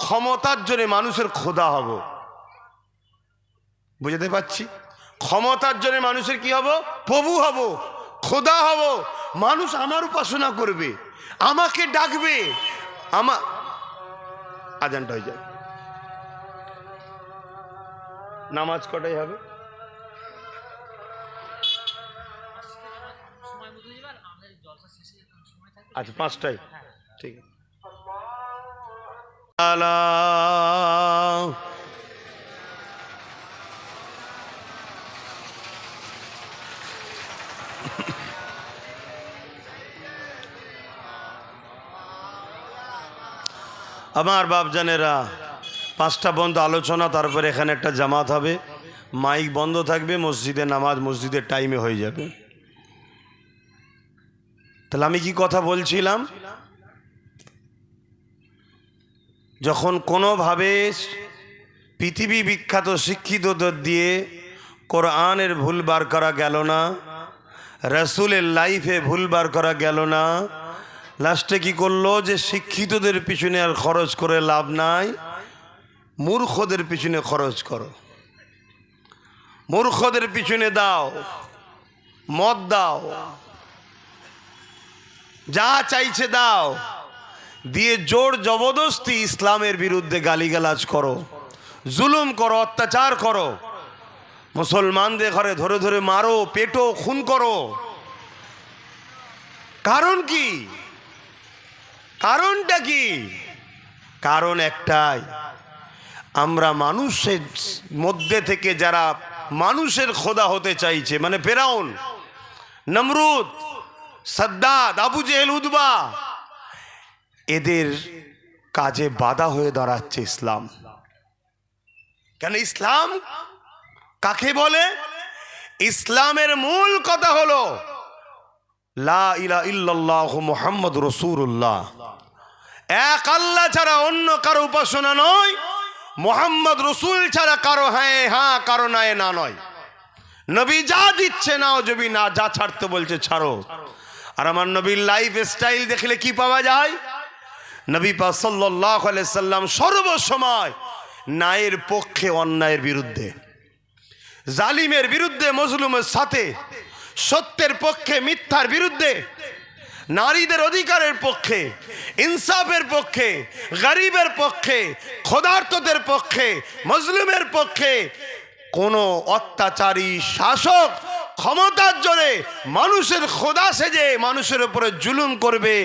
[SPEAKER 1] ক্ষমতার জন্য মানুষের খোদা হব। বুঝতে পারছি? ক্ষমতার জন্য মানুষের কি হব? প্রভু হব, খোদা হব। মানুষ আমার উপাসনা করবে, আমাকে ডাকবে। আমার আজানটা হয়ে যায়, নামাজ কটাই হবে? আচ্ছা, 5টায়, ঠিক আছে। আমার বাপজানেরা, 5টা বন্ধ আলোচনা, তারপরে এখানে একটা জামাত হবে, মাইক বন্ধ থাকবে, মসজিদে নামাজ মসজিদের টাইমে হয়ে যাবে। তাহলে আমি কি কথা বলছিলাম? যখন কোনোভাবে পৃথিবী বিখ্যাত শিক্ষিতদের দিয়ে কোরআনের ভুল বার করা গেল না, রাসূলের লাইফে ভুল বার করা গেল না, লাস্টে কি করলো? যে শিক্ষিতদের পিছনে আর খরচ করে লাভ নাই, মূর্খদের পিছনে খরচ করো, মূর্খদের পিছনে দাও, মদ দাও, যা চাইছে দাও, দিয়ে জোর জবরদস্তি ইসলামের বিরুদ্ধে গালিগালাজ করো, জুলুম করো, অত্যাচার করো, মুসলমানদের ঘরে ধরে ধরে মারো, পেটো, খুন করো। কারণ কি? কারণটা কি? কারণ একটাই, আমরা মানুষের মধ্যে থেকে যারা মানুষের খোদা হতে চাইছে, মানে ফেরাউন, নমরুদ, সাদ্দাত, আবু জেহেল, উদবা, এদের কাজে বাধা হয়ে দাঁড়াচ্ছে ইসলাম। কেন? ইসলাম কাকে বলে? ইসলামের মূল কথা হলো লা ইলাহা ইল্লাল্লাহু মুহাম্মাদুর রাসূলুল্লাহ। এক আল্লাহ ছাড়া অন্য কারো উপাসনা নয়, মুহাম্মদ রসুল ছাড়া কারো হ্যাঁ হ্যাঁ, কারো নাই না নয়। নবী যা দিচ্ছে নাও, যদি না যা ছাড়তে বলছে ছাড়ো। আর আমার নবীর লাইফ স্টাইল দেখলে কি পাওয়া যায়? নবী পাক সাল্লাল্লাহু আলাইহি সাল্লাম সর্বসময় ন্যায়ের পক্ষে, অন্যায়ের বিরুদ্ধে, জালিমের বিরুদ্ধে, মজলুমের সাথে, সত্যের পক্ষে, মিথ্যার বিরুদ্ধে, নারীদের অধিকারের পক্ষে, ইনসাফের পক্ষে, গরিবের পক্ষে, ক্ষুধার্তদের পক্ষে, মজলুমের পক্ষে, কোনো অত্যাচারী শাসক ক্ষমতার জোরে মানুষের খোদা সেজে মানুষের উপরে জুলুম করবে,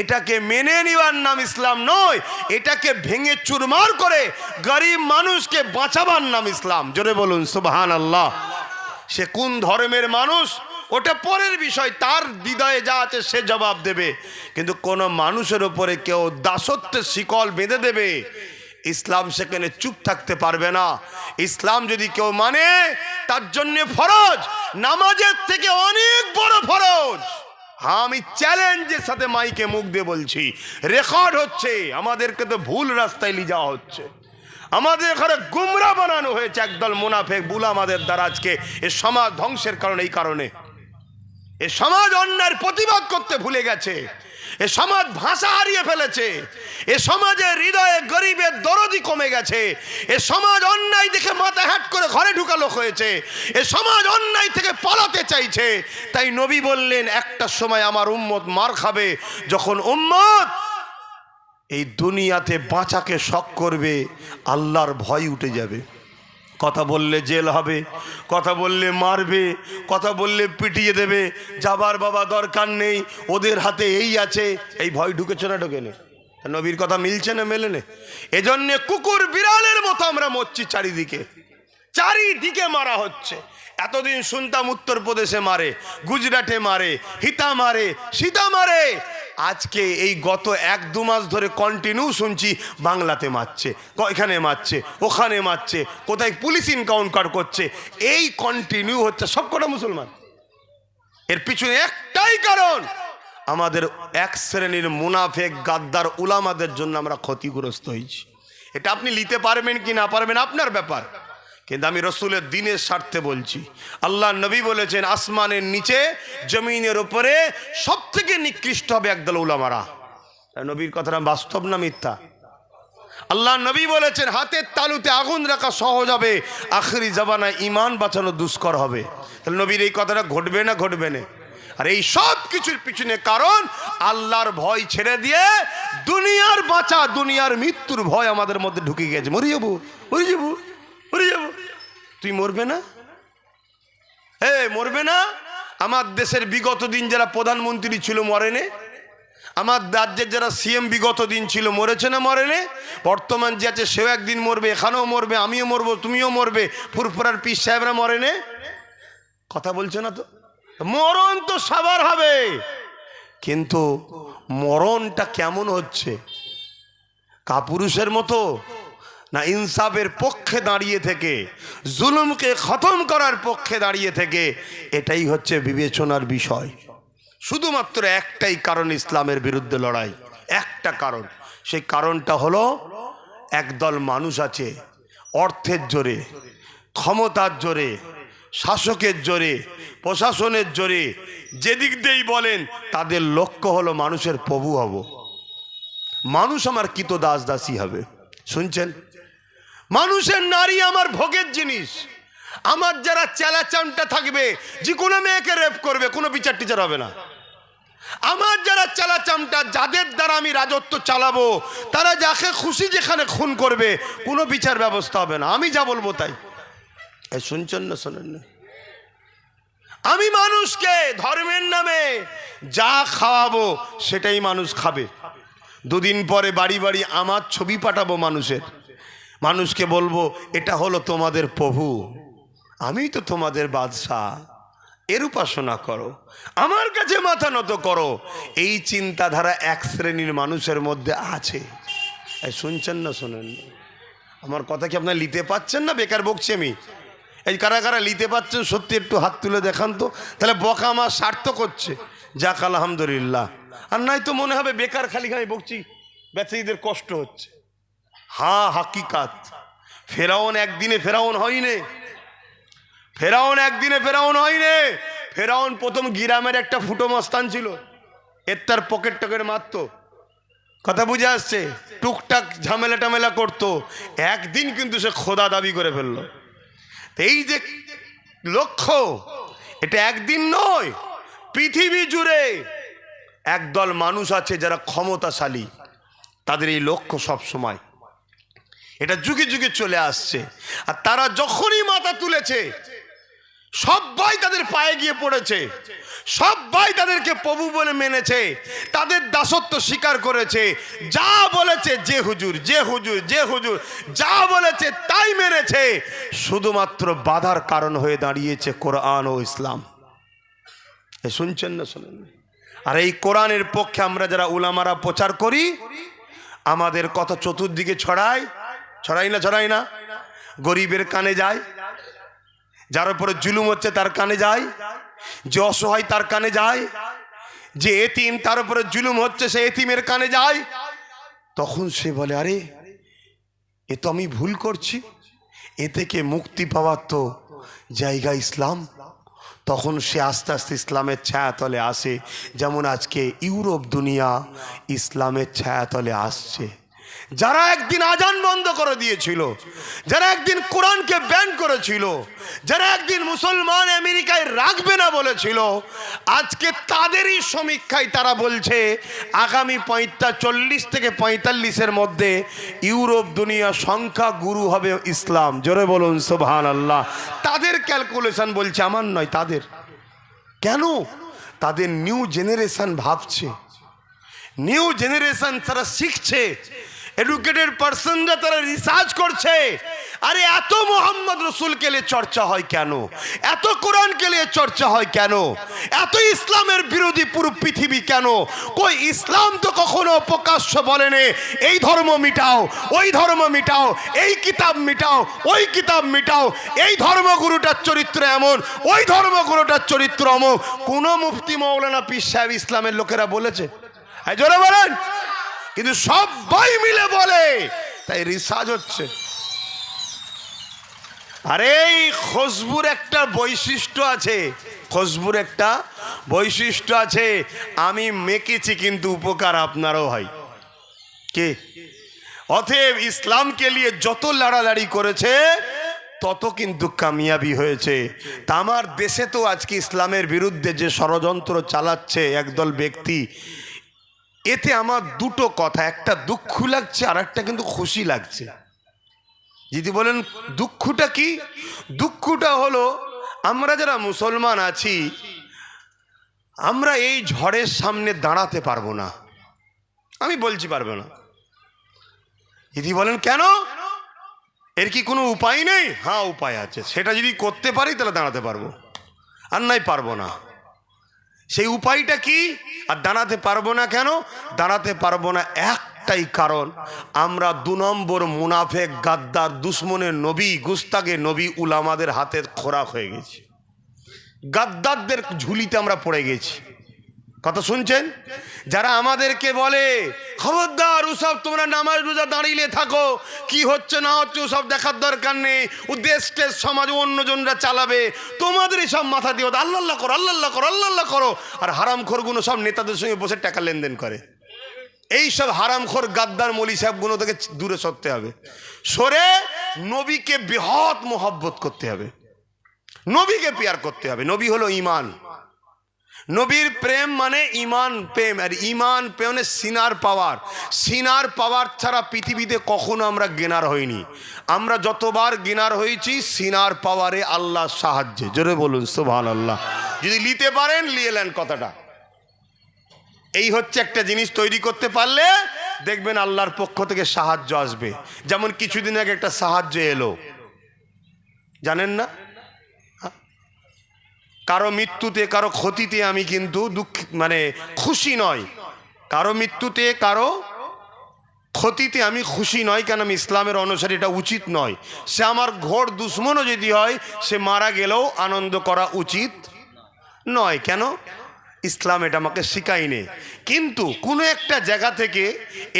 [SPEAKER 1] এটাকে মেনে নেওয়ার নাম ইসলাম নয়, এটাকে ভেঙে চুরমার করে গরিব মানুষকে বাঁচাবার নাম ইসলাম। জোরে বলুন সুবহানাল্লাহ। সে কোন ধর্মের মানুষ ওটা পরের বিষয়, তার হৃদয়ে যা আছে সে জবাব দেবে। কিন্তু কোনো মানুষের উপরে কেউ দাসত্বের শিকল বেঁধে দেবে, ইসলাম সেখানে চুপ থাকতে পারবে না। ইসলাম যদি কেউ মানে তার জন্য ফরজ, নামাজের থেকে অনেক বড় ফরজ। হ্যাঁ, আমি চ্যালেঞ্জের সাথে মাইকে মুখ দিয়ে বলছি, রেকর্ড হচ্ছে, আমাদেরকে তো ভুল রাস্তায় নিয়ে যাওয়া হচ্ছে, আমাদের এখানে গুমরা বানানো হয়েছে একদল মুনাফেক বুলা আমাদের দ্বারা। আজকে এ সমাজ ধ্বংসের কারণে, এই কারণে এ সমাজ অন্যায়ের প্রতিবাদ করতে ভুলে গেছে, এ সমাজ ভাষা হারিয়ে ফেলেছে, এ সমাজের হৃদয়ে গরিবের দরদি কমে গেছে, এ সমাজ অন্যায় দেখে মাথা হ্যাট করে ঘরে ঢুকা লোক হয়েছে, এ সমাজ অন্যায় থেকে পালাতে চাইছে। তাই নবী বললেন একটা সময় আমার উম্মত মার খাবে, যখন উম্মত এই দুনিয়াতে বাঁচাকে শখ করবে, আল্লাহর ভয় উঠে যাবে। কথা বললে জেল হবে, কথা বললে মারবে, কথা বললে পিটিয়ে দেবে, যাবার বাবা দরকার নেই, ওদের হাতে এই আছে, এই ভয় ঢুকেছে না ঢোকে না? নবীর কথা মিলছে না মেলে না? এজন্যে কুকুর বিড়ালের মতো আমরা মরছি, চারিদিকে চারিদিকে মারা হচ্ছে। এতদিন শুনতাম উত্তরপ্রদেশে মারে, গুজরাটে মারে, হিতা মারে, সীতা মারে, আজকে এই গত 1-2 মাস ধরে কন্টিনিউ শুনছি বাংলাতে মারছে, এখানে মারছে, ওখানে মারছে, কোথায় পুলিশ এনকাউন্টার করছে, এই কন্টিনিউ হচ্ছে। সব কটা মুসলমান। এর পিছনে একটাই কারণ, আমাদের এক শ্রেণীর মুনাফেক গাদ্দার উলামাদের জন্য আমরা ক্ষতিগ্রস্ত হয়েছি। এটা আপনি নিতে পারবেন কি না পারবেন আপনার ব্যাপার, কিন্তু আমি রসুলের দ্বীনের স্বার্থে বলছি। আল্লাহ নবী বলেছেন আসমানের নিচে জমিনের উপরে সব থেকে নিকৃষ্ট হবে একদল উলামারা। নবীর কথাটা বাস্তব না মিথ্যা? আল্লাহ নবী বলেছেন হাতের তালুতে আগুন রাখা সহজ হবে, আখেরি জামানায় ঈমান বাঁচানো দুষ্কর হবে। তাহলে নবীর এই কথাটা ঘটবে না ঘটবে না? আর এই সব কিছুর পিছনে কারণ আল্লাহর ভয় ছেড়ে দিয়ে দুনিয়ার বাঁচা, দুনিয়ার মৃত্যুর ভয় আমাদের মধ্যে ঢুকে গেছে। মরে যাবো, মরে যাবো, মরে যাবো। তুই মরবে না? মরবে না? আমার দেশের বিগত দিন যারা প্রধানমন্ত্রী ছিল মরেনে, আমার রাজ্যের যারা সিএম বিগত দিন ছিল মরেছে না মরেনে? বর্তমান যে আছে সেও একদিন মরবে, এখানেও মরবে, আমিও মরবো, তুমিও মরবে, ফুরফুরার পীর সাহেবরা মরেনে? কথা বলছে না তো? মরণ তো সবার হবে, কিন্তু মরণটা কেমন হচ্ছে? কাপুরুষের মতো না ইনসাফের পক্ষে দাঁড়িয়ে থেকে, জুলুমকে খতম করার পক্ষে দাঁড়িয়ে থেকে? এটাই হচ্ছে বিবেচনার বিষয়। শুধুমাত্র একটাই কারণ ইসলামের বিরুদ্ধে লড়াই, একটা কারণ। সেই কারণটা হলো একদল মানুষ আছে অর্থের জোরে, ক্ষমতার জোরে, শাসকের জোরে, প্রশাসনের জোরে, যেদিক দিয়েই বলেন তাদের লক্ষ্য হলো মানুষের প্রভু হব, মানুষ আমার কৃত দাস দাসী হবে। শুনছেন? মানুষের নারী আমার ভোগের জিনিস। আমার যারা চেলাচামটা থাকবে, যে কোনো মেয়েকে রেপ করবে, কোনো বিচার টিচার হবে না। আমার যারা চেলাচামটা, যাদের দ্বারা আমি রাজত্ব চালাবো, তারা যাকে খুশি যেখানে খুন করবে, কোনো বিচার ব্যবস্থা হবে না। আমি যা বলবো তাই। শুনছেন না? শোনেন না? আমি মানুষকে ধর্মের নামে যা খাওয়াবো সেটাই মানুষ খাবে। দুদিন পরে বাড়ি বাড়ি আমার ছবি পাঠাবো মানুষের, মানুষকে বলবো এটা হলো তোমাদের প্রভু, আমি তো তোমাদের বাদশাহ, এর উপাসনা করো, আমার কাছে মাথা নত করো। এই চিন্তাধারা এক শ্রেণীর মানুষের মধ্যে আছে। শুনছেন না? শোনেন না? আমার কথা কি আপনারা নিতে পাচ্ছেন না? বেকার বকছি আমি। এই কারা কারা নিতে পাচ্ছেন সত্যি একটু হাত তুলে দেখান তো, তাহলে বকা আমার সার্থক হচ্ছে। যাক আলহামদুলিল্লাহ। আর নাই তো মনে হবে বেকার খালি খালি বকছি, ব্যবসায়ীদের কষ্ট হচ্ছে। হ্যাঁ, হাকিকাত। ফেরাউন একদিনে ফেরাউন হয়নি, ফেরাউন একদিনে ফেরাউন হয়নি। ফেরাউন প্রথম গ্রামের একটা ফুটো মস্তান ছিল, এর তার পকেট টকেট মারতো, কথা বুঝে আসছে, টুকটাক ঝামেলা টামেলা করতো। একদিন কিন্তু সে খোদা দাবি করে ফেললো। এই যে লক্ষ্য, এটা একদিন নয়, পৃথিবী জুড়ে একদল মানুষ আছে যারা ক্ষমতাশালী, তাদের এই লক্ষ্য সব সময় এটা যুগে যুগে চলে আসছে। আর তারা যখনই মাথা তুলেছে সবাই তাদের পায়ে গিয়ে পড়েছে, সবাই তাদেরকে প্রভু বলে মেনেছে, তাদের দাসত্ব স্বীকার করেছে। যা বলেছে যে হুজুর, যে হুজুর, যে হুজুর যা বলেছে তাই মেনেছে। শুধুমাত্র বাধার কারণ হয়ে দাঁড়িয়েছে কোরআন ও ইসলাম। শুনছেন না? শোনেন। আর এই কোরআনের পক্ষে আমরা যারা উলামারা প্রচার করি, আমাদের কথা চতুর্দিকে ছড়াই না? ছড়াই না? গরিবের কানে যায়, যার উপরে জুলুম হচ্ছে তার কানে যায়, যে অসহায় তার কানে যায়, যে এতিম তার উপরে জুলুম হচ্ছে সে এতিমের কানে যায়। তখন সে বলে, আরে এ তো আমি ভুল করছি, এ থেকে মুক্তি পাওয়ার তো জায়গা ইসলাম। তখন সে আস্তে আস্তে ইসলামের ছায়াতলে আসে। যেমন আজকে ইউরোপ দুনিয়া ইসলামের ছায়াতলে আসছে। যারা একদিন আজান বন্ধ করে দিয়েছিল, যারা একদিন কোরআনকে ব্যান করেছিল, যারা একদিন মুসলমান আমেরিকায় রাখবে না বলেছিল, আজকে তাদেরই সমীক্ষায় তারা বলছে আগামী 40 থেকে 45-এর মধ্যে ইউরোপ দুনিয়া সংখ্যা গুরু হবে ইসলাম। জোরে বলুন সুবহানাল্লাহ। তাদের ক্যালকুলেশন বলছে, আমার নয়, তাদের। কেন? তাদের নিউ জেনারেশন ভাবছে, নিউ জেনারেশন তারা শিখছে, এডুকেটেড পার্সনরা তারা রিসার্চ করছে। আরে এত মোহাম্মদ রসুলকে নিয়ে চর্চা হয় কেন? এত কোরআনকে নিয়ে চর্চা হয় কেন? এত ইসলামের বিরোধী পুরো পৃথিবী কেন? কই ইসলাম তো কখনো প্রকাশ্য বলেনি এই ধর্ম মিটাও, ওই ধর্ম মিটাও, এই কিতাব মিটাও, ওই কিতাব মিটাও, এই ধর্মগুরুটার চরিত্র এমন, ওই ধর্মগুরুটার চরিত্র অমুক। কোন মুফতি মৌলানা পীর সাহেব ইসলামের লোকেরা বলেছে? জোরে বলেন। কিন্তু সবাই মিলে বলে, তাই রিসার্চ হচ্ছে। আরে এই খুশবুর একটা বৈশিষ্ট্য আছে, খুশবুর একটা বৈশিষ্ট্য আছে। আমি মেকেছি কিন্তু উপকার আপনারও হয়। কে? অতএব ইসলামকে নিয়ে যত লড়ালড়ি করেছে তত কিন্তু কামিয়াবি হয়েছে। তা আমার দেশে তো আজকে ইসলামের বিরুদ্ধে যে ষড়যন্ত্র চালাচ্ছে একদল ব্যক্তি, এতে আমার দুটো কথা, একটা দুঃখ লাগছে আর একটা কিন্তু খুশি লাগছে। যদি বলেন দুঃখটা কি? দুঃখটা হলো আমরা যারা মুসলমান আছি, আমরা এই ঝড়ের সামনে দাঁড়াতে পারবো না। আমি বলছি পারবো না। যদি বলেন কেন, এর কি কোনো উপায় নেই? হ্যাঁ উপায় আছে, সেটা যদি করতে পারি তাহলে দাঁড়াতে পারবো, আর নাই পারবো না। সেই উপায়টা কি? আর দাঁড়াতে পারবো না কেন? দাঁড়াতে পারবো না একটাই কারণ, আমরা 2 নম্বর মুনাফেক, গাদ্দার, দুশ্মনের নবী, গুস্তাগে নবী উলামাদের হাতের খোরাক হয়ে গেছি। গাদ্দারদের ঝুলিতে আমরা পড়ে গেছি। কথা শুনছেন? যারা আমাদেরকে বলে খবরদার ওসব তোমরা নামাজ রোজা দাঁড়িয়ে থাকো, কি হচ্ছে না হচ্ছে ওসব দেখার দরকার নেই, ও দেশকে সমাজ অন্যজনরা চালাবে, তোমাদের সব মাথা দিয়ে আল্লাহ আল্লাহ করো, আল্লাহ আল্লাহ করো, আল্লাহ আল্লাহ করো। আর হারামখোরগুলো সব নেতাদের সঙ্গে বসে টাকা লেনদেন করে। এই সব হারামখোর গাদ্দার মৌলী সাহেবগুলো থেকে দূরে সরতে হবে, সরে নবীকে বৃহৎ মোহব্বত করতে হবে, নবীকে পেয়ার করতে হবে। নবী হলো ঈমান, নবীর প্রেম মানে ঈমান প্রেম। আর ঈমান প্রেমে সিনার পাওয়ার, সিনার পাওয়ার ছাড়া পৃথিবীতে কখনো আমরা গেনার হইনি। আমরা যতবার গেনার হয়েছি সিনার পাওয়ারে, আল্লাহর সাহায্যে। জোরে বলুন সুবহানাল্লাহ। যদি নিতে পারেন নিয়ে নেন কথাটা। এই হচ্ছে একটা জিনিস তৈরি করতে পারলে দেখবেন আল্লাহর পক্ষ থেকে সাহায্য আসবে। যেমন কিছুদিন আগে একটা সাহায্য এলো, জানেন না? কারো মৃত্যুতে, কারো ক্ষতিতে আমি কিন্তু খুশি নয়। কারো মৃত্যুতে, কারো ক্ষতিতে আমি খুশি নয়, কেন আমি ইসলামের অনুসারী, এটা উচিত নয়। সে আমার ঘোর দুশ্মনও যদি হয়, সে মারা গেলেও আনন্দ করা উচিত নয়। কেন? ইসলাম এটা আমাকে শিখায়নি। কিন্তু কোনো একটা জায়গা থেকে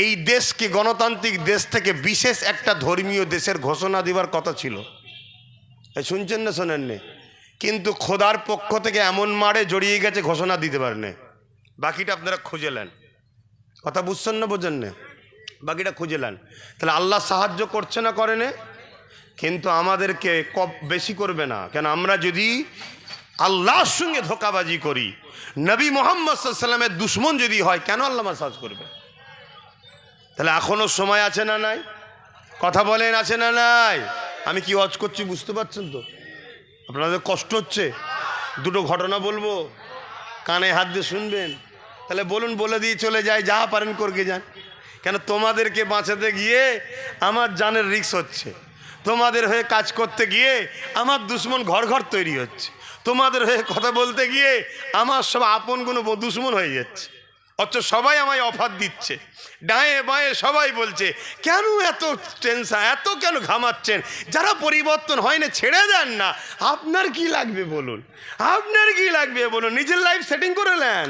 [SPEAKER 1] এই দেশকে, গণতান্ত্রিক দেশ থেকে বিশেষ একটা ধর্মীয় দেশের ঘোষণা দেওয়ার কথা ছিল। শুনছেন না শোনেননি? কিন্তু খোদার পক্ষ থেকে এমন মারে জড়িয়ে গেছে, ঘোষণা দিতে পারেন। বাকিটা আপনারা খুঁজে নেন। কথা বুঝছেন না? বোঝেন না? বাকিটা খুঁজে নেন। তাহলে আল্লাহ সাহায্য করছে না, করে না? কিন্তু আমাদেরকে বেশি করবে না। কেন? আমরা যদি আল্লাহর সঙ্গে ধোঁকাবাজি করি, নবী মুহাম্মদ সাল্লাল্লাহু আলাইহি ওয়াসাল্লামের দুশ্মন যদি হয়, কেন আল্লাহ সাহায্য করবে? তাহলে এখনো সময় আছে না নাই? কথা বলেন, আছে না নাই? আমি কি ওয়াজ করছি বুঝতে পারছেন তো? আপনাদের কষ্ট হচ্ছে? দুটো ঘটনা বলবো, কানে হাত দিয়ে শুনবেন। তাহলে বলুন, বলে দিয়ে চলে যায়, যা পারেন করকে যান। কেন তোমাদেরকে বাঁচাতে গিয়ে আমার জানের রিস্ক হচ্ছে, তোমাদের হয়ে কাজ করতে গিয়ে আমার দুশ্মন ঘর ঘর তৈরি হচ্ছে, তোমাদের হয়ে কথা বলতে গিয়ে আমার সব আপনগুলো দুশ্মন হয়ে যাচ্ছে। অথচ সবাই আমায় অফার দিচ্ছে, ডায়ে বাঁয়ে সবাই বলছে কেন এত টেনশন, এত কেন ঘামাচ্ছেন? যারা পরিবর্তন হয় না ছেড়ে দেন না। আপনার কি লাগবে বলুন, আপনার কি লাগবে বলুন? নিজের লাইফ সেটিং করে নেন।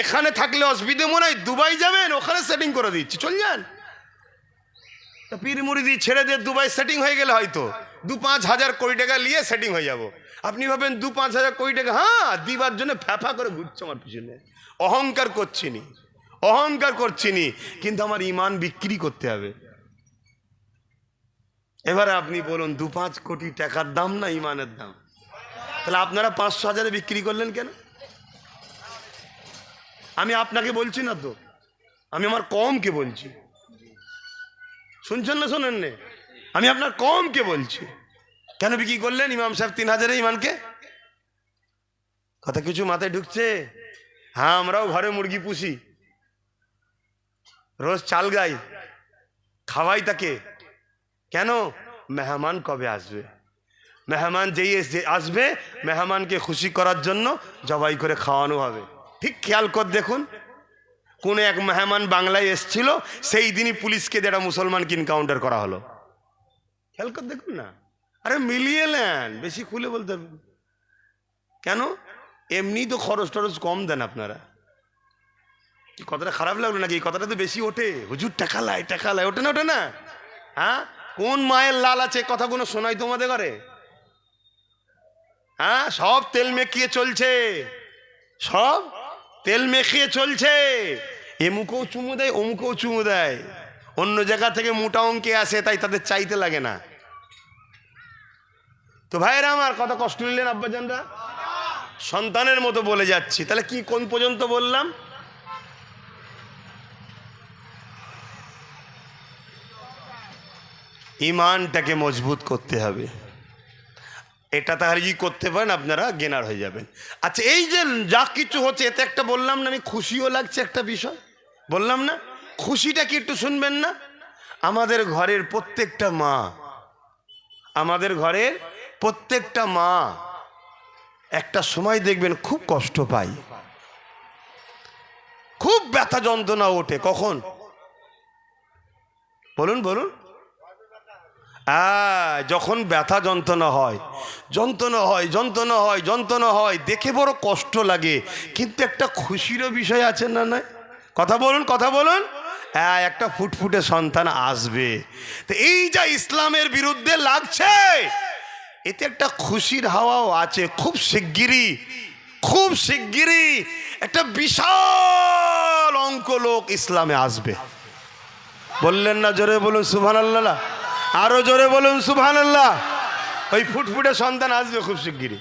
[SPEAKER 1] এখানে থাকলে অসুবিধে মনে হয়, দুবাই যাবেন, ওখানে সেটিং করে দিচ্ছি, চল যান। পীর মুরিদি ছেড়ে দিয়ে দুবাই সেটিং হয়ে গেলে হয়তো 2-5 হাজার কোটি টাকা নিয়ে সেটিং হয়ে যাব। আপনি ভাবেন 2-5 হাজার কোটি টাকা হ্যাঁ দিবার জন্য ফ্যাফা করে ঘুরছে আমার পিছনে। অহংকার করছিনি, অহংকার করছিনি, কিন্তু আমার ইমান বিক্রি করতে হবে। এবারে আপনি বলুন 2-5 কোটি টাকার দাম না ইমানের দাম? তাহলে আপনারা 500 হাজারে বিক্রি করলেন কেন? আমি আপনাকে বলছি না তো, আমি আমার কমকে বলছি। শুনছেন না শোনেন নে? আমি আপনার কমকে বলছি। কেন বিক্রি করলেন ইমাম সাহেব 3 হাজারে ইমানকে? কথা কিছু মাথায় ঢুকছে? হ্যাঁ, আমরাও ঘরে মুরগি পুষি, রোজ চাল গাই, খাওয়াই তাকে। কেন? মেহমান কবে আসবে, মেহমান যেই আসবে মেহমানকে খুশি করার জন্য জবাই করে খাওয়ানো হবে। ঠিক খেয়াল কর দেখুন, কোন এক মেহমান বাংলায় এসছিল, সেই দিনই পুলিশকে যেটা মুসলমানকে এনকাউন্টার করা হলো। খেয়াল কর দেখুন না। আরে মিলিয়ে নেন, বেশি খুলে বলতে হবে কেন? এমনি তো খরচ টরচ কম দেন আপনারা। কি কথাটা খারাপ লাগলো নাকি? এই কথাটা তো বেশি ওঠে, হুজুর টাকা লাই, টাকা লাই, ওঠে না? ওঠে না? হ্যাঁ, কোন মায়ের লাল আছে কথাগুলো শোনাই তোমাদের ঘরে? হ্যাঁ, সব তেল মেখিয়ে চলছে, সব তেল মেখিয়ে চলছে। এমুকেও চুমু দেয়, অমুকেও চুমু দেয়, অন্য জায়গা থেকে মোটা অঙ্কে আসে, তাই তাদের চাইতে লাগে না। তো ভাইরা আমার, কত কষ্ট নিলেন আব্বাজানরা? সন্তানের মতো বলে যাচ্ছি। তাহলে কি কোন পর্যন্ত বললাম? ইমানটাকে মজবুত করতে হবে। এটা তাহলে যদি করতে পারেন আপনারা গেনার হয়ে যাবেন। আচ্ছা, এই যে যা কিছু হচ্ছে, এতে একটা বললাম না আমি, খুশিও লাগছে একটা বিষয় বললাম না? খুশিটা কি একটু শুনবেন না? আমাদের ঘরের প্রত্যেকটা মা, আমাদের ঘরের প্রত্যেকটা মা একটা সময় দেখবেন খুব কষ্ট পায়, খুব ব্যথা যন্ত্রণা ওঠে। কখন বলুন বলুন? যখন ব্যথা যন্ত্রণা হয়, যন্ত্রণা হয়, যন্ত্রণা হয়, যন্ত্রণা হয়, দেখে বড় কষ্ট লাগে, কিন্তু একটা খুশিরও বিষয় আছে না? না, কথা বলুন, কথা বলুন। একটা ফুটফুটে সন্তান আসবে। তো এই যা ইসলামের বিরুদ্ধে লাগছে, এতে একটা খুশির হাওয়াও আছে। খুব শিগগিরই, খুব শিগগিরই একটা বিশাল অঙ্ক লোক ইসলামে আসবে। বললেন না? জোরে বলুন সুবহানাল্লাহ, আরো জোরে বলুন সুবহানাল্লাহ। ওই ফুটফুটে সন্তান আসবে খুব শিগগিরই,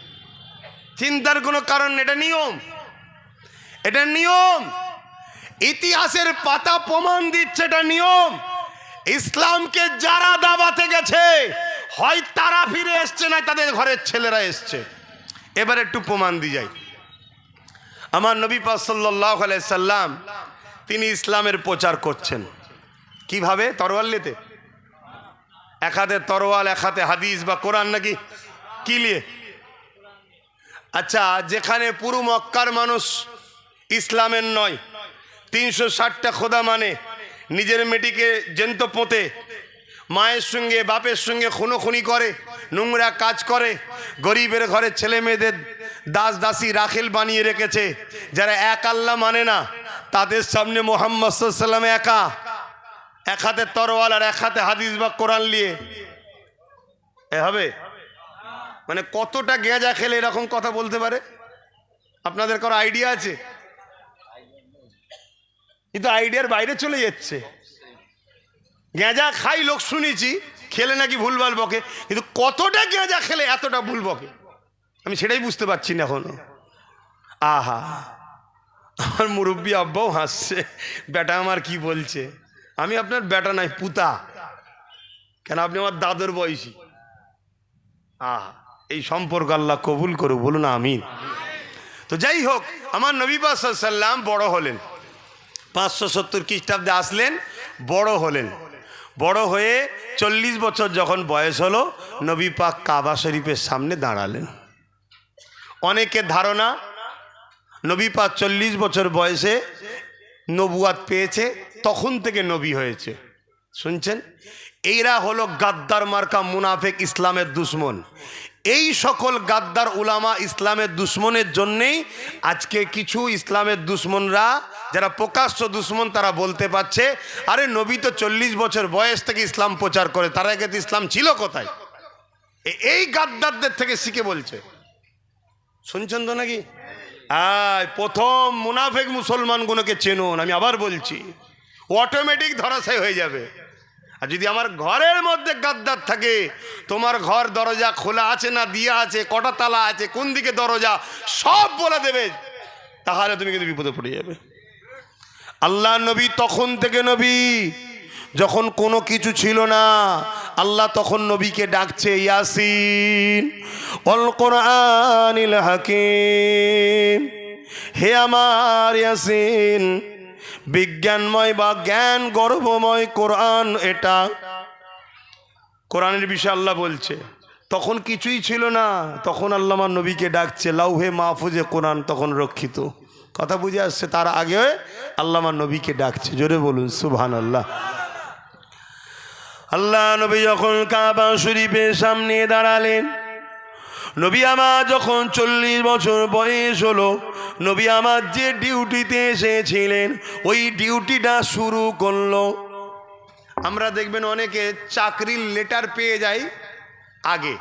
[SPEAKER 1] চিন্তার কোনো কারণ নেই। এটা নিয়ম, এটা নিয়ম। ইতিহাসের পাতা প্রমাণ দিচ্ছে এটা নিয়ম। ইসলামকে যারা দাবাতে গেছে, হয় তারা ফিরে এসছে, না তাদের ঘরের ছেলেরা এসছে। এবার একটু প্রমাণ দিয়ে যাই। আমার নবী পাক সাল্লাল্লাহু আলাইহি সাল্লাম তিনি ইসলামের প্রচার করছেন কিভাবে? তরোয়াল নিতে, এক হাতে তরোয়াল, এক হাতে হাদিস বা কোরআন, নাকি কি নিয়ে? আচ্ছা, যেখানে পুরো মক্কার মানুষ ইসলামের নয়, 360টা খোদা মানে, নিজের মেয়েটিকে জ্যান্ত পোঁতে, মায়ের সঙ্গে বাপের সঙ্গে খুনোখুনি করে, নোংরা কাজ করে, গরিবের ঘরের ছেলে মেয়েদের দাস দাসী রাখেল বানিয়ে রেখেছে, যারা এক আল্লাহ মানে না, তাদের সামনে মুহাম্মদ সাল্লাল্লাহু আলাইহি ওয়াসাল্লাম একা, এক হাতে তরোয়াল আর এক হাতে হাদিস বা কোরআন নিয়ে। এ হবে? মানে কতটা গেঁজা খেলে এরকম কথা বলতে পারে? আপনাদের কারো আইডিয়া আছে? কিন্তু আইডিয়ার বাইরে চলে যাচ্ছে। গেঁজা খাই লোক শুনেছি, খেলে নাকি ভুলভাল বকে, কিন্তু কতটা গেঁজা খেলে এতটা ভুল বকে আমি সেটাই বুঝতে পারছি না এখনো। আহা, আমার মুরব্বী আব্বাও হাসছে, বেটা আমার কি বলছে। আমি আপনার বেটা নাই, পুতা। কেন আপনি আমার দাদুর বয়সী। এই সম্পর্ক আল্লাহ কবুল করুক, বলুন আমিন। তো যাই হোক, আমার নবী পাক সাল্লাল্লাহু আলাইহি ওয়াসাল্লাম বড় হলেন, 570 খ্রিস্টাব্দে আসলেন, বড় হলেন। বড় হয়ে 40 বছর যখন বয়স হলো, নবী পাক কাবা শরীফের সামনে দাঁড়ালেন। অনেকের ধারণা নবী পাক 40 বছর বয়সে নবুয়াত পেয়েছে, তখন থেকে নবী হয়েছে। শুনছেন, এইরা হলো গাদ্দার মার্কা মুনাফিক, ইসলামের দুশ্মন। এই সকল গাদ্দার উলামা ইসলামের দুশ্মনের জন্যেই আজকে কিছু ইসলামের দুশ্মনরা, যারা প্রকাশ্য দুশ্মন, তারা বলতে পারছে আরে নবী তো 40 বছর বয়স থেকে ইসলাম প্রচার করে, তার আগে তো ইসলাম ছিল কোথায়? এই গাদ্দারদের থেকে শিখে বলছে। শুনছেন তো নাকি? প্রথম মুনাফিক মুসলমানগুলোকে চেনুন, আমি আবার বলছি, অটোমেটিক ধরাশায়ী হয়ে যাবে। আর যদি আমার ঘরের মধ্যে গাদ্দার থাকে, তোমার ঘর দরজা খোলা আছে না দিয়া আছে, কটা তালা আছে, কোন দিকে দরজা, সব বলে দেবে, তাহলে তুমি কিন্তু বিপদে পড়ে যাবে। আল্লাহ নবী তখন থেকে নবী, যখন কোনো কিছু ছিল না, আল্লাহ তখন নবীকে ডাকছে, ইয়াসিন ওয়াল কোরআনিল হাকিম, হে আমার ইয়াসিন, বিজ্ঞানময় বা জ্ঞান গর্ভময় কোরআন। এটা কোরআনের বিষয়ে আল্লাহ বলছে। তখন কিছুই ছিল না, তখন আল্লাহ আমার নবীকে ডাকছে, লাউহে মাহফুজে কোরআন তখন রক্ষিত। কথা বুঝে আসছে? তার আগে আল্লাহ আমার নবীকে ডাকছে, জোরে বলুন সুবহানাল্লাহ। আল্লাহ নবী যখন কাবা শরীফের সামনে দাঁড়ালেন, নবী আমার যখন 40 বছর বয়স হলো, নবী আমার যে ডিউটিতে এসেছিলেন ওই ডিউটিটা শুরু করলো। আমরা দেখবেন অনেকে চাকরির লেটার পেয়ে যায় আগে,